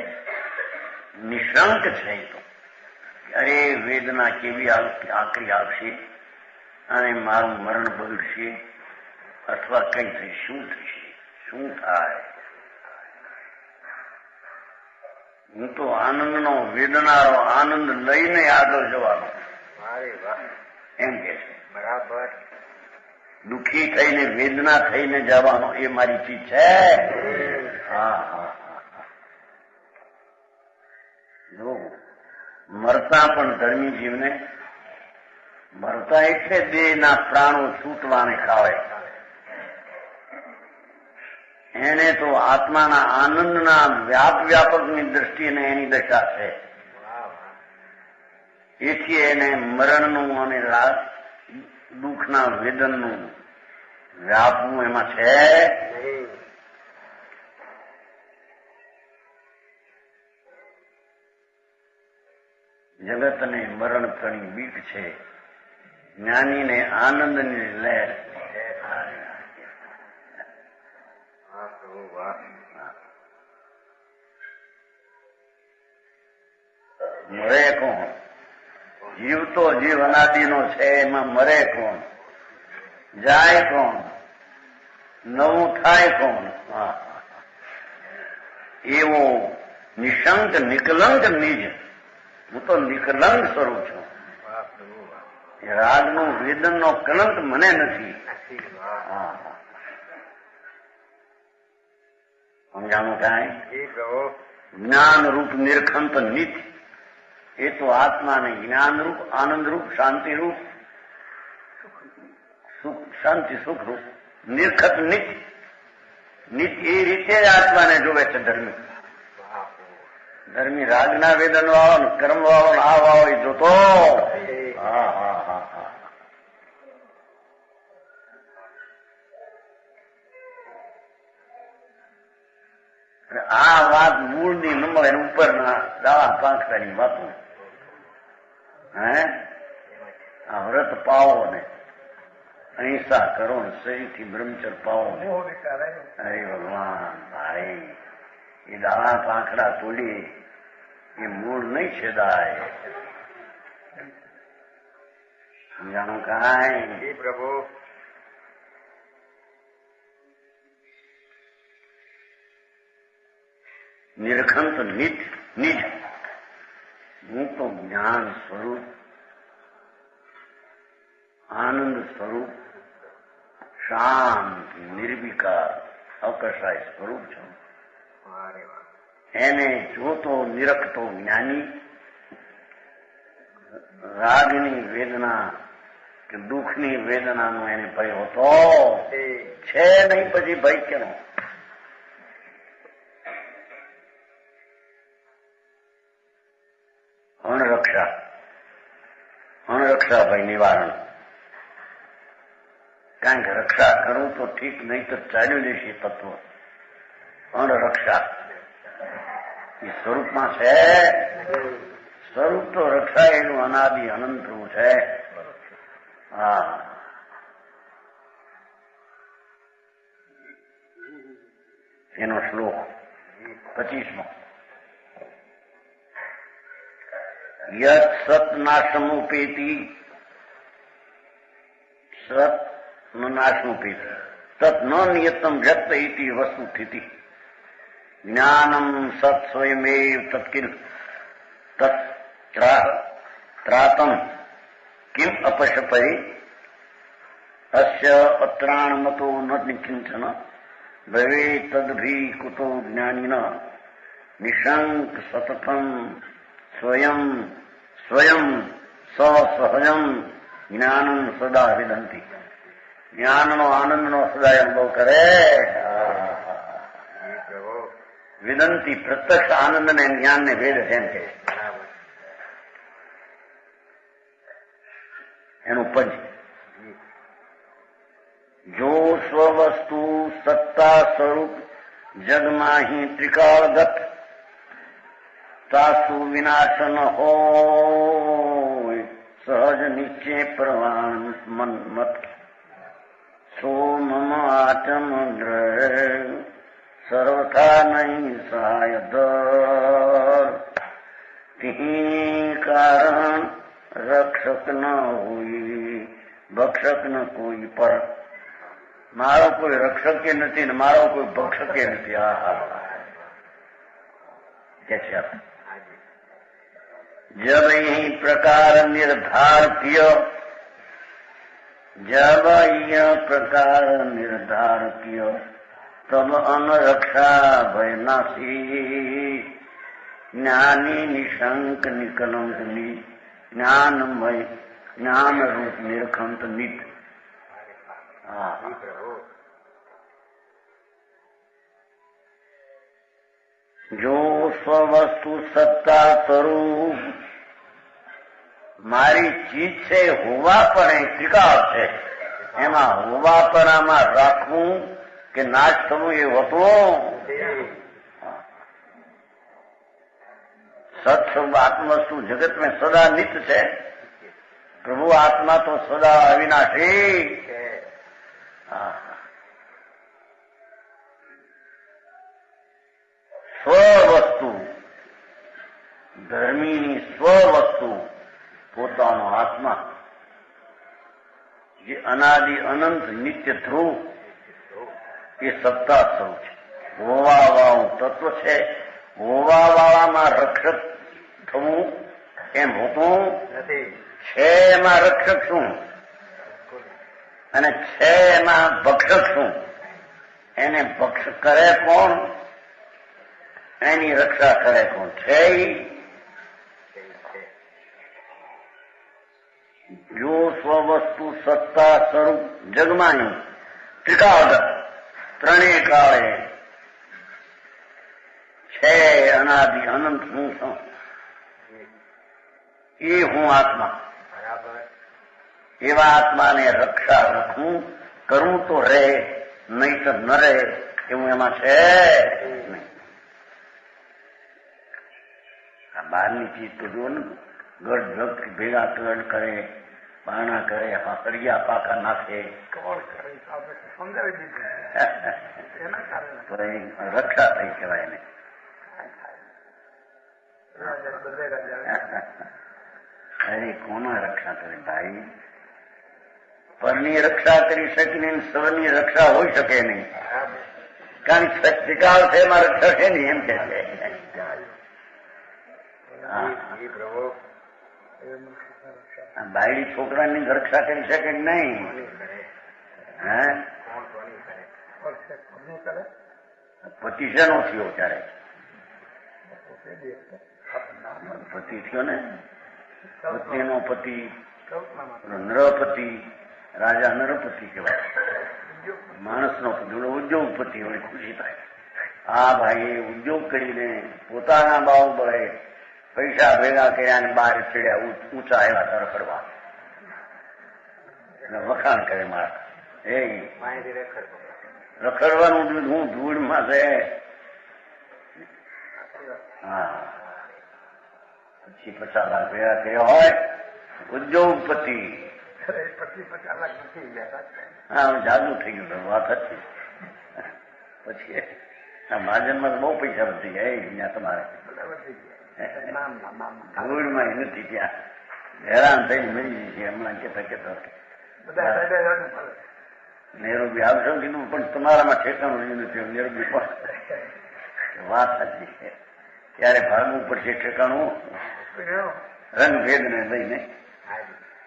નિશંક છે. તો અરે વેદના કેવી આકરી આવશે અને મારું મરણ બગડશે અથવા કઈ થઈ, શું થશે, શું થાય? હું તો આનંદનો વેદનારો આનંદ લઈને આગળ જવાનો એમ કે છે. બરાબર. દુઃખી થઈને વેદના થઈને જવાનો એ મારી ચીજ છે. જો મરતા પણ ધર્મી જીવને, મરતા એટલે દેહના પ્રાણો છૂટવાને ખાવે, એને તો આત્માના આનંદના વ્યાપકની દ્રષ્ટિને એની દશા છે. એથી એને મરણનું અને દુઃખના વેદનનું વ્યાપવું એમાં છે. જગતને મરણ ઘણી બીક છે, જ્ઞાનીને આનંદની લહેર. મરે કોણ? જીવ તો જીવ અનાદિનો છે, એમાં મરે કોણ? જાય કોણ? નવું થાય કોણ? એવો નિશંક નિકલંક નિજ, હું તો નિકલંક સ્વરૂપ છું. રાગનું વેદનનો કલંક મને નથી. સમજાણું કાંઈ? જ્ઞાન રૂપ નિર્ખંત નિત્ય, એ તો આત્માને જ્ઞાન રૂપ, આનંદ રૂપ, શાંતિ રૂપ, સુખ શાંતિ સુખ રૂપ નિર્ખત નિત્ય. નિત્ય એ રીતે જ આત્માને જોવે છે ધર્મી. ધર્મી રાગના વેદન વાળો, કર્મ વાળો, આ વાળો એ જોતો. આ વાત મૂળની નંબર ઉપરના દાવા પાંખતાની વાતો. આ વ્રત પાવો ને અહિંસા કરો ને સહીથી બ્રહ્મચર પાવો ને, અરે ભગવાન ભાઈ, એ દાણા પાંખડા તોડી એ મૂળ નહીં છેદાય. સમજાણું કાંઈ? પ્રભુ નિર્ખંત નિજ, હું તો જ્ઞાન સ્વરૂપ આનંદ સ્વરૂપ, શાંત, નિર્વિકાર, અકશાય સ્વરૂપ છું. એને જોતો નિરખતો જ્ઞાની રાગની વેદના કે દુઃખની વેદનાનો એને ભય હોતો છે નહીં. પછી ભય કેનો? અણરક્ષા ભય નિવારણ. કારણ કે રક્ષા કરું તો ઠીક, નહીં તો ચાલ્યું જશે તત્વ. અણરક્ષા એ સ્વરૂપમાં છે. સ્વરૂપ તો રક્ષાયેલું અનાદિ અનંતનું છે. હા, એનો શ્લોક 25મો. યત સત નાશમુપેતી, સત નાશમુપેતી તત ન નિયતમ વ્યક્ત ઇતિ વસ્તુ સ્થિતિ. જ્ઞાનમ સત સ્વયમેવ તત્કિલ ત્રાતમ કિમ અપશપય અસ્ય અત્રાણમતો ન નિકિંચન ભવે તદ્ભી કુતો જ્ઞાનિન નિશંક સતતમ સ્વયં સહજમ જ્ઞાનમ સદા વિદંતી. જ્ઞાનનો આનંદનો સદા અનુભવ કરે. વિદંતી પ્રત્યક્ષ આનંદને જ્ઞાનને ભેદ છે એમ કે એનું પંચ. જો સ્વવસ્તુ સત્તા સ્વરૂપ જગમાહી ત્રિકાળગત તાસુ વિનાશ ન હોય સહજ નિશ્ચય પ્રવાણ મત સો મમ આચમ સર્વથા નહીં સહાય દર તિહી કારણ રક્ષક ન હોય ભક્ષક ન કોઈ પર. મારો કોઈ રક્ષકે નથી ને મારો કોઈ ભક્ષકે નથી. કે છે जब यही प्रकार निर्धारकीय, जब यह प्रकार निर्धारकीय तब अनरक्षा भयनाशी ज्ञानी निशंक निकलंत नित ज्ञानमय ज्ञान रूप निरखंत नित. जो સ્વવસ્તુ સત્તા સ્વરૂપ મારી ચીજ છે, હોવા પણ એ ત્રિકાળ છે. એમાં હોવાપણામાં રાખવું કે નાશ થવું એ હોતું. સત્સ્વરૂપ આત્મવસ્તુ જગત में સદા નિત્ય છે. પ્રભુ આત્મા તો સદા અવિનાશી. સ્વવસ્તુ ધર્મીની સ્વવસ્તુ પોતાનો આત્મા જે અનાદિ અનંત નિત્ય ધ્રુવ એ સત્તા સ્વરૂપ છે. હોવા વાળું તત્વ છે. હોવા વાળામાં રક્ષક થવું એમ હોતું નથી. છે એમાં રક્ષક શું અને છે એમાં ભક્ષક શું? એને ભક્ષ કરે કોણ? એની રક્ષા કરે કોણ? છે જો સ્વવસ્તુ સત્તા સ્વરૂપ જગમાની ત્રિકાળગત ત્રણેય કાળે છે અનાદિ અનંત હું છું. એ હું આત્મા. એવા આત્માને રક્ષા રખવું કરવું તો રહે, નહીં તો ન રહે એવું એમાં છે નહીં. આ બહારની ચીજ તો જુઓ ને, ગઢ ભક્ત ભેગા તળ કરે, પાણા કરે, હળિયા પાકા નાખે, સમજાવી દીધું તો એ રક્ષા થઈ કહેવાય એને. અરે કોના રક્ષા કરે ભાઈ? પરની રક્ષા કરી શકે નહીં, સ્વની રક્ષા હોઈ શકે નહીં. કારણ કે ત્રિકાળ છે એમાં રક્ષા છે નહીં એમ કે છે. આ બાયડી છોકરાની રક્ષા કરી શકે કે નહીં? હે પતિ શેનો થયો ત્યારે? પતિ થયો ને, પતિનો પતિ નરપતિ, રાજા નરપતિ કહેવાય. માણસનો ઉદ્યોગપતિ હોય, ખુશી થાય. આ ભાઈએ ઉદ્યોગ કરીને પોતાના બાહુબળે પૈસા ભેગા કર્યા અને બહાર ચડ્યા, ઊંચા આવ્યા રખડવા, વખાણ કરે મારા. એ રખડવાનું હું ધૂળમાં છે. હા, પછી 50 લાખ ભેગા કર્યા હોય, ઉદ્યોગપતિ. હા, જાદુ થઈ ગયું, વાત હતી. પછી મહાજનમાં તો બહુ પૈસા વધી ગયા. ત્યાં તમારે ધૂળમાં નથી, ત્યાં હેરાન થઈને મરી છે. હમણાં કેતા નેરોબી આવશો કીધું, પણ તમારામાં ઠેકાણું રહ્યું નથી. નેરોબી પણ વાત સાચી છે. ત્યારે ભાગવું પડશે ઠેકાણું, રંગભેદ ને લઈને.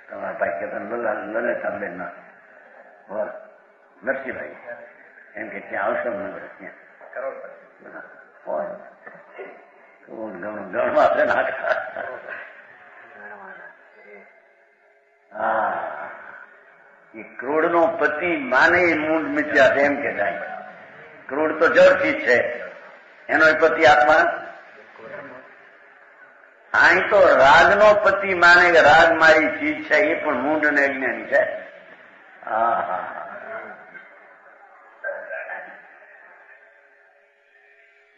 તમારા ભાઈ કહેતા લલિતાબેન ના નરસિંહભાઈ એમ કે ત્યાં આવશો નગર, ત્યાં ગણવા છે નાખા. હા, એ ક્રોડ નો પતિ માને મૂંડ મિત્યા છે એમ કે જાય. ક્રોડ તો જળથી છે, એનો પતિ આત્મા. અહીં તો રાગનો પતિ માને કે રાગ મારી ચીજ છે, એ પણ મૂંડ ને અજ્ઞાની છે. હા હા,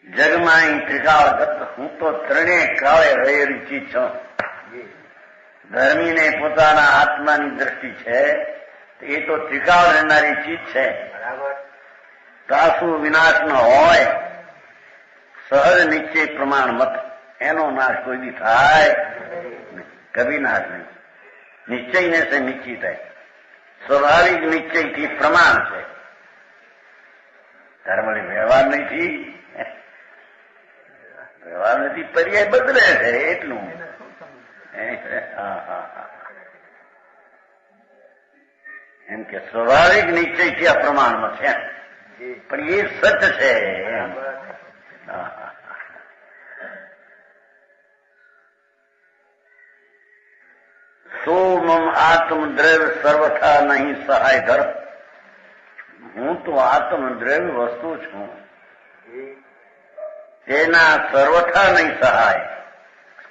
જગમાં અહીં ત્રિકાળ હું તો ત્રણેય કાળે રહેલી ચીજ છું. ધર્મીને પોતાના આત્માની દ્રષ્ટિ છે, એ તો ત્રિકાળ રહેનારી ચીજ છે. ત્રાસુ વિનાશ ન હોય, સહજ નિશ્ચય પ્રમાણ મત, એનો નાશ કોઈ બી થાય કભી નાશ નહીં. નિશ્ચય ને સે નિશ્ચિત है, સ્વાભાવિક નિશ્ચયથી પ્રમાણ છે. ધર્મ વ્યવહાર નથી, વ્યવહાર નથી, પર્યાય બદલે છે એટલું. એમ કે સ્વાભાવિક નિશ્ચયથી આ પ્રમાણમાં છે, પણ એ સત્ય છે. સોમમ આત્મદ્રવ્ય સર્વથા નહીં સહાય ધર. હું તો આત્મદ્રવ્ય વસ્તુ છું, તેના સર્વથા નહીં સહાય,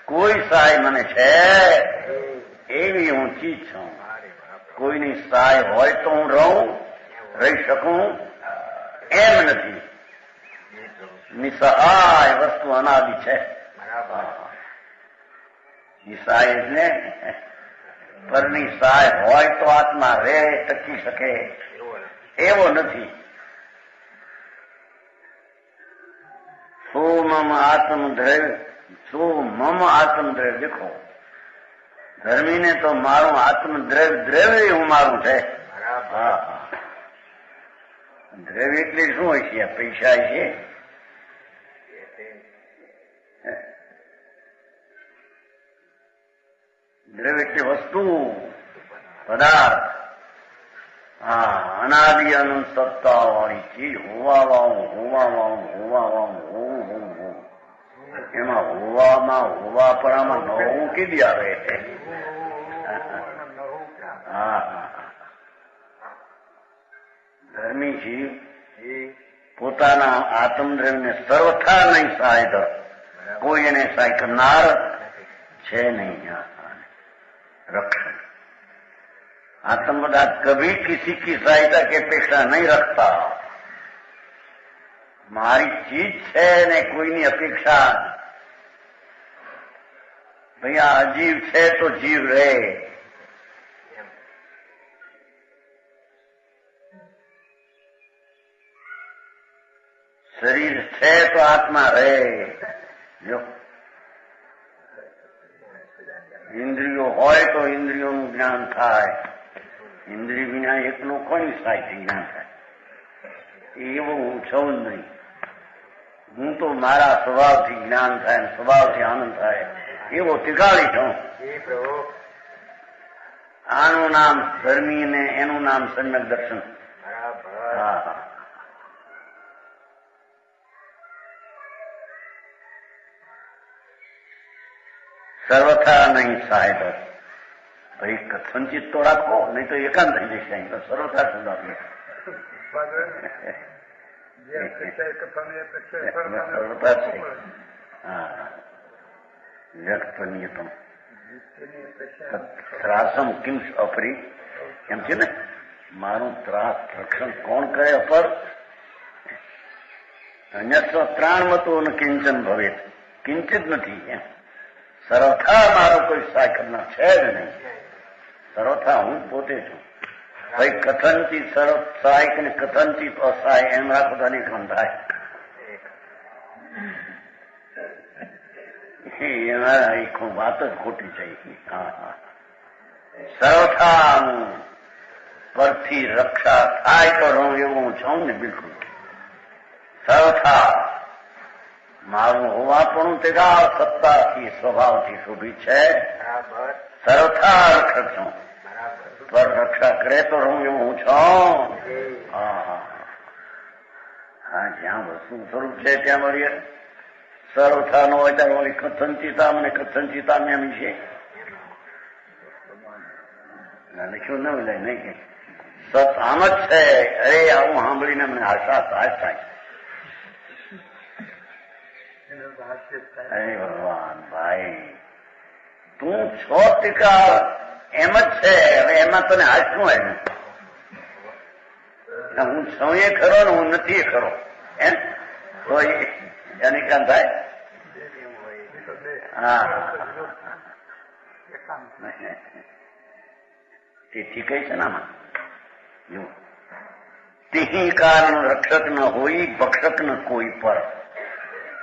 કોઈ સહાય મને છે એવી હું ચીજ છું. કોઈની સહાય હોય તો હું રહી શકું એમ નથી. નિસહાય વસ્તુ અનાદિ છે. નિસહાય એટલે પરની સહાય હોય તો આત્મા રે ટકી શકે એવો નથી. સોમમ આત્મદ્રવ્ય, સો મમ આત્મદ્રવ્ય. દેખો, ધર્મીને તો મારું આત્મદ્રવ્ય, દ્રવ્ય હું મારું છે. દ્રવ્ય એટલે શું હોય છે? પૈસા છે. દ્રવ્ય એટલે વસ્તુ, પદાર્થ. હા, અનાદિ અનંત સત્તા વાળી ચીજ. હોવું. એમાં હોવાપણામાં નવું કીધી આવે છે. હા, ધર્મી જીવ પોતાના આત્મદ્રવ્યને સર્વથા નહીં સહાય ધર, કોઈ એને સહાય કરનાર છે નહીં. रक्षण आत्मदात कभी किसी की सहायता की अपेक्षा नहीं रखता. मारी चीज है ने कोईनी अपेक्षा. भैया अजीव है तो जीव रहे. शरीर है तो आत्मा रहे. जो ઇન્દ્રિયો હોય તો ઇન્દ્રિયોનું જ્ઞાન થાય. ઇન્દ્રિય વિના એકલું કોની સહાયથી જ્ઞાન થાય? એવું હું છું જ નહીં. હું તો મારા સ્વભાવથી જ્ઞાન થાય, સ્વભાવથી આનંદ થાય એવો ટીકાળી છું. આનું નામ ધર્મી ને એનું નામ સમ્યક દર્શન. હા, સર્વથા નહીં સાહેબ. ભાઈ કથનચિત તો રાખો, નહીં તો એકાંત થઈ જશે. અહીં તો સર્વથા સુધાર વ્યક્તનિયતમ ત્રાસમ કિમ અપરી. એમ છે ને, મારું ત્રાસ રક્ષણ કોણ કરે અપર? અન્યસ્વ ત્રાણમતું કિંચન ભવે. કિંચિત નથી એમ. સર્વથા મારો કોઈ સહાય કરનાર છે જ નહીં. સર્વથા હું પોતે છું. ભાઈ કથનથી સર્વ સહાયક ને કથનથી અસહાય એમ રાખો તો અનેક થાય. એમાં એક વાત જ ખોટી છે. સર્વથા હું પરથી રક્ષા થાય તો રહું એવું હું છું ને. બિલકુલ સર્વથા મારું હોવાપણું તે સત્તાથી સ્વભાવથી શોભી છે. સર્વથા રક્ષક છું, પર રક્ષા કરે તો રહું એવું હું છું. હા, જ્યાં વસ્તુ સ્વરૂપ છે ત્યાં મળીએ. સર્વથા નો હોય ત્યારે વળી કથનચિતા મને કથનચિતા એમ છે લખ્યું ન લે નહીં કે સત આમ જ છે. અરે આવું સાંભળીને મને આશા થાય. અરે ભગવાન ભાઈ, તું 6% એમ જ છે. હવે એમાં તને હાચું આવ્યું. હું છું એ ખરો ને હું નથી એ ખરો એમ તો એની કામ થાય. હા, તેથી કઈ છે ને આમાં જો તિહી કારણ રક્ષક ન હોય ભક્ષક ન કોઈ પર.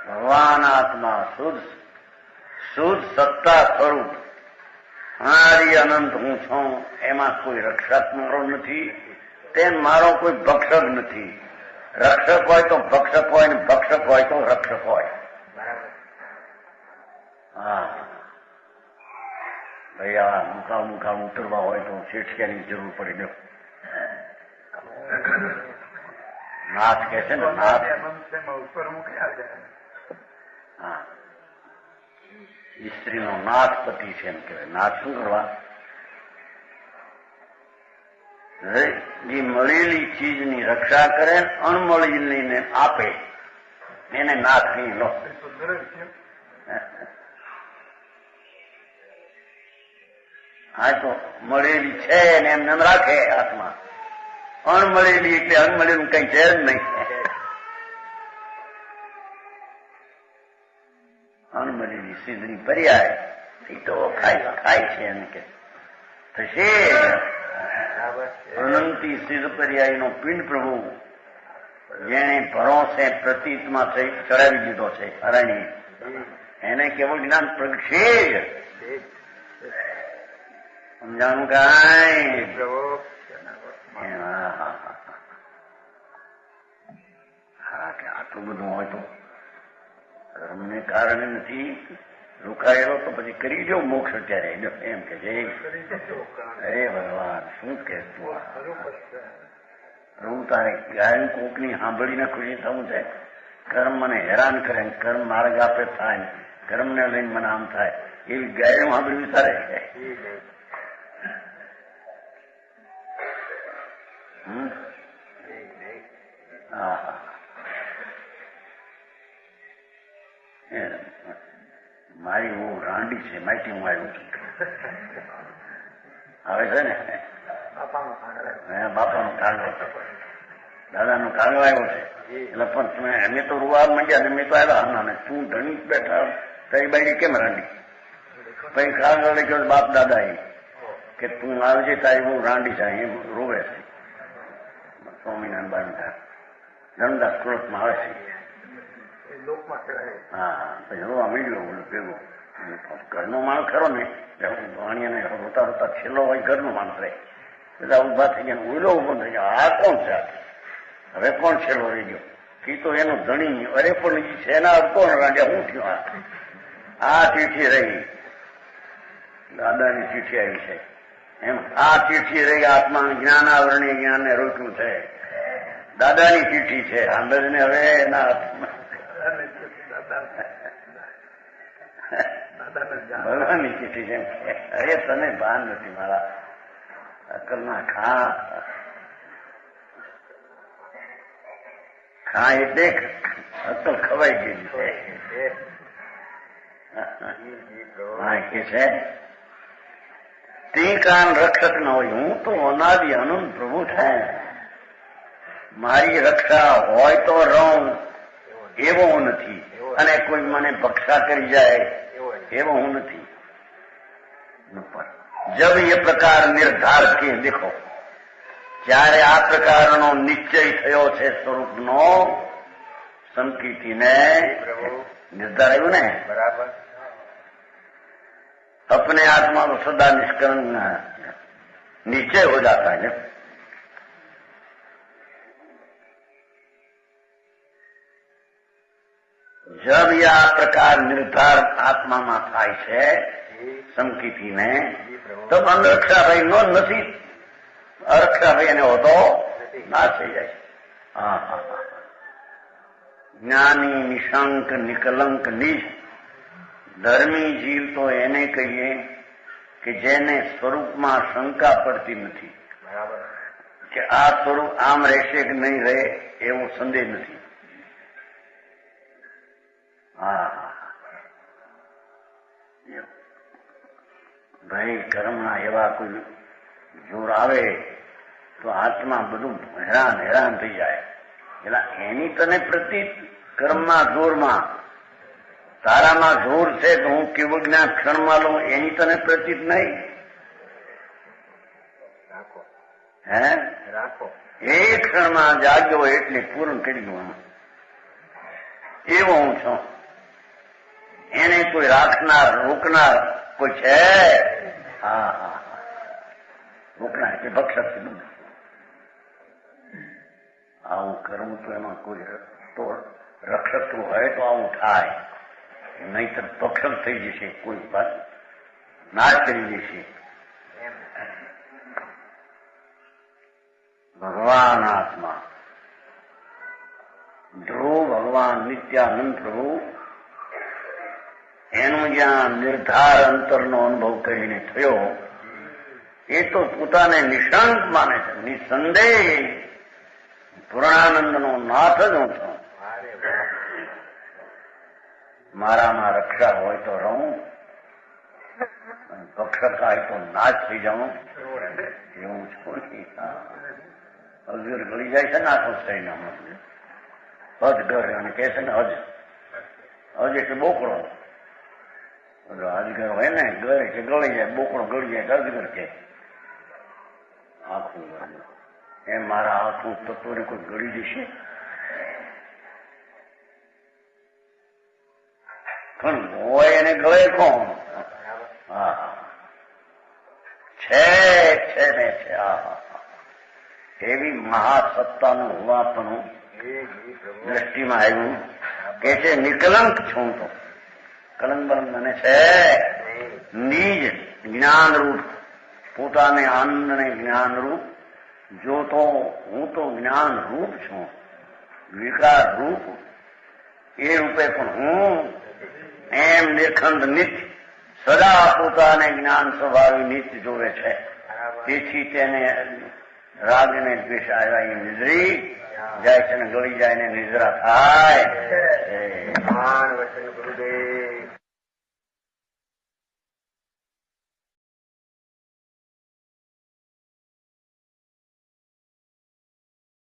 ભગવાન આત્મા શુદ્ધ સત્તા સ્વરૂપ મારી અનંત હું છું. એમાં કોઈ રક્ષક મારો નથી, તેમ મારો કોઈ ભક્ષક નથી. રક્ષક હોય તો ભક્ષક હોય ને ભક્ષક હોય તો રક્ષક હોય. હા ભાઈ, આ મુકામ ઉતરવા હોય તો શેઠિયાની જરૂર પડી દો. નાથ કે છે ને, નાથ. હા, સ્ત્રીનો નાથ પતિ છે એમ કહેવાય. નાથ શું કરવા? જે મળેલી ચીજની રક્ષા કરે, અણમળેલીને આપે, એને નાથ નહીં લો. હા, તો મળેલી છે ને એમને રાખે હાથમાં. અણમળેલી એટલે અણમળેલું કઈ છે જ નહીં. અણમળેલી સીધની પર્યાય એ તો ખાય છે એમ કે થશે. અનંતી સિદ્ધ પર્યાયનો પિંડ પ્રભુ જેને ભરોસે પ્રતીતમાં ચડાવી દીધો છે અરણ્ય, એને કેવળ જ્ઞાન પ્રગટશે જ. સમજાણું કાંઈ? હા, કે આટલું બધું હોય તો કર્મને કારણે નથી રોકાયેલો તો પછી કરી દો મોક્ષ અત્યારે એમ કે છે. અરે ભગવાન, શું કે હું તારે ગાયન કોકની સાંભળીને ખુશી થવું છે? કર્મ મને હેરાન કરે, કર્મ માર્ગ આપે થાય, કર્મને લઈને મને આમ થાય, એવી ગાયન સાંભળવી તારે? મારી હું રાંડી છે, માહિતી હું આવ્યું છું. આવે છે ને બાપાનું કાગળ, દાદાનું કાગળ આવ્યો છે. એટલે પણ તમે અમે તો રૂવા માંડ્યા ને મેં તો આવ્યા ને તું ધણી બેઠા તારી બાઈડી કેમ રાંડી? પછી કાગળ લખ્યો બાપ દાદા એ કે તું આવજે તારી બહુ રાંડી થાય એમ રોવે છે. સ્વામિનારાયણ બાંધા ધનદાસ ક્રોધમાં આવે છે. હા, પછી રોવા માંડ્યો બોલો ભેગો. ઘરનો માણસ ખરો ને વાણિયાને રોતા રોતા છેલ્લો હોય ઘરનો માણસ રહે. બધા ઉભા થઈ ગયા, ઓલો ઉભો થઈ ગયો. આ કોણ છે? હવે કોણ છેલ્લો રહી ગયો? એ તો એનો ધણી. અરે પણ છે એના કોણ રાંડ્યા? હું થયું? આ ચીઠી રહી, દાદાની ચીઠી આવી છે. એમ આ ચીઠી રહી આત્મા જ્ઞાનાવરણીય જ્ઞાનને રોક્યું છે. દાદાની ચીઠી છે આંબેડને હવે એના હાથમાં ભગવાનની ચીઠી છે. અરે તને ભાન નથી મારા અકલના ખા એટલે અકલ ખવાઈ ગયેલી છે. કે છે તે કાન રક્ષક ન હોય. હું તો અનાદિ અનંત પ્રભુ છું. મારી રક્ષા હોય તો રહું એવો હું નથી, અને કોઈ મને ભક્ષા કરી જાય એવો હું નથી. જબ એ પ્રકાર નિર્ધાર કે દેખો, જ્યારે આ પ્રકારનો નિશ્ચય થયો છે સ્વરૂપનો સંકિતિને નિર્ધાર આવ્યું ને બરાબર. अपने आत्मा को सदा निष्करण निश्चय हो जाता है. जब यह प्रकार निर्धार आत्मा में થાય છે સંકિતિ ને, તબ અનરક્ષાભાઈ નો નથી. અરક્ષાભાઈ એને હોતો ના થઈ જાય. જ્ઞાની નિશંક નિકલંક નિજ ધર્મી જીવ તો એને કહીએ કે જેને સ્વરૂપમાં શંકા પડતી નથી. બરાબર. કે આ સ્વરૂપ આમ રહેશે કે નહીં રહે એવો સંદેહ નથી. ભાઈ કર્મના એવા કોઈ જોર આવે તો આત્મા બધું હેરાન થઈ જાય. એટલે એની તને પ્રતીત કર્મમાં જોરમાં તારામાં જોર છે તો હું કેવું જ્ઞાન ક્ષણમાં લઉં એની તને પ્રતીત નહીં. હે રાખો એક ક્ષણમાં જાગ્યો એટલે પૂર્ણ કરી દઉં એવો હું છું. એને કોઈ રાખનાર રોકનાર કોઈ છે? હા રોકનાર કે ભક્ષક છે બધું. આવું કરવું તો એમાં કોઈ તો રક્ષક હોય તો આવું થાય, નહીતર ભક્ષક થઈ જશે, કોઈ વાત નાશ કરી દેશે. ભગવાન આત્મા ધ્રુવ ભગવાન નિત્યાનંદ પ્રભુ એનો જ્યાં નિર્ધાર અંતરનો અનુભવ કરીને થયો એ તો પોતાને નિશંક માને છે. નિસંદેહ પૂર્ણાનંદનો નાથ જ હું છું. મારામાં રક્ષા હોય તો રહું, ભક્ષક હોય તો નાશ થઈ જાઉં એવું છું. અજગર ગળી જાય છે ને આખો શરીરમાં અજગર અને કહે છે ને અજ એટલે બોકડો. અજગર હોય ને ગળે કે ગળી જાય, બોકડો ગળી જાય અજગર કે આખું. એમ મારા આખું તત્વને કોઈ ગળી દેશે પણ હોય એને ગળે કોણ? હા છે ને છે. એવી મહાસત્તાનું હોવાપણું દ્રષ્ટિમાં આવ્યું કે છે નિકલંક છું તો. કલંક બલંક મને છે નિજ જ્ઞાનરૂપ, પોતાને આનંદને જ્ઞાનરૂપ જોતો હું તો જ્ઞાન રૂપ છું, વિકાર રૂપ એ રૂપે પણ હું એમ નિર્ખંડ નિત્ય સદા પોતાને જ્ઞાન સ્વભાવી નિત્ય જોવે છે. તેથી તેને રાગ ને દ્વેષ આવ્યા એ નિદ્રી જાય છે ને ગળી જાય ને નિદ્રા થાય. ગુરુદેવ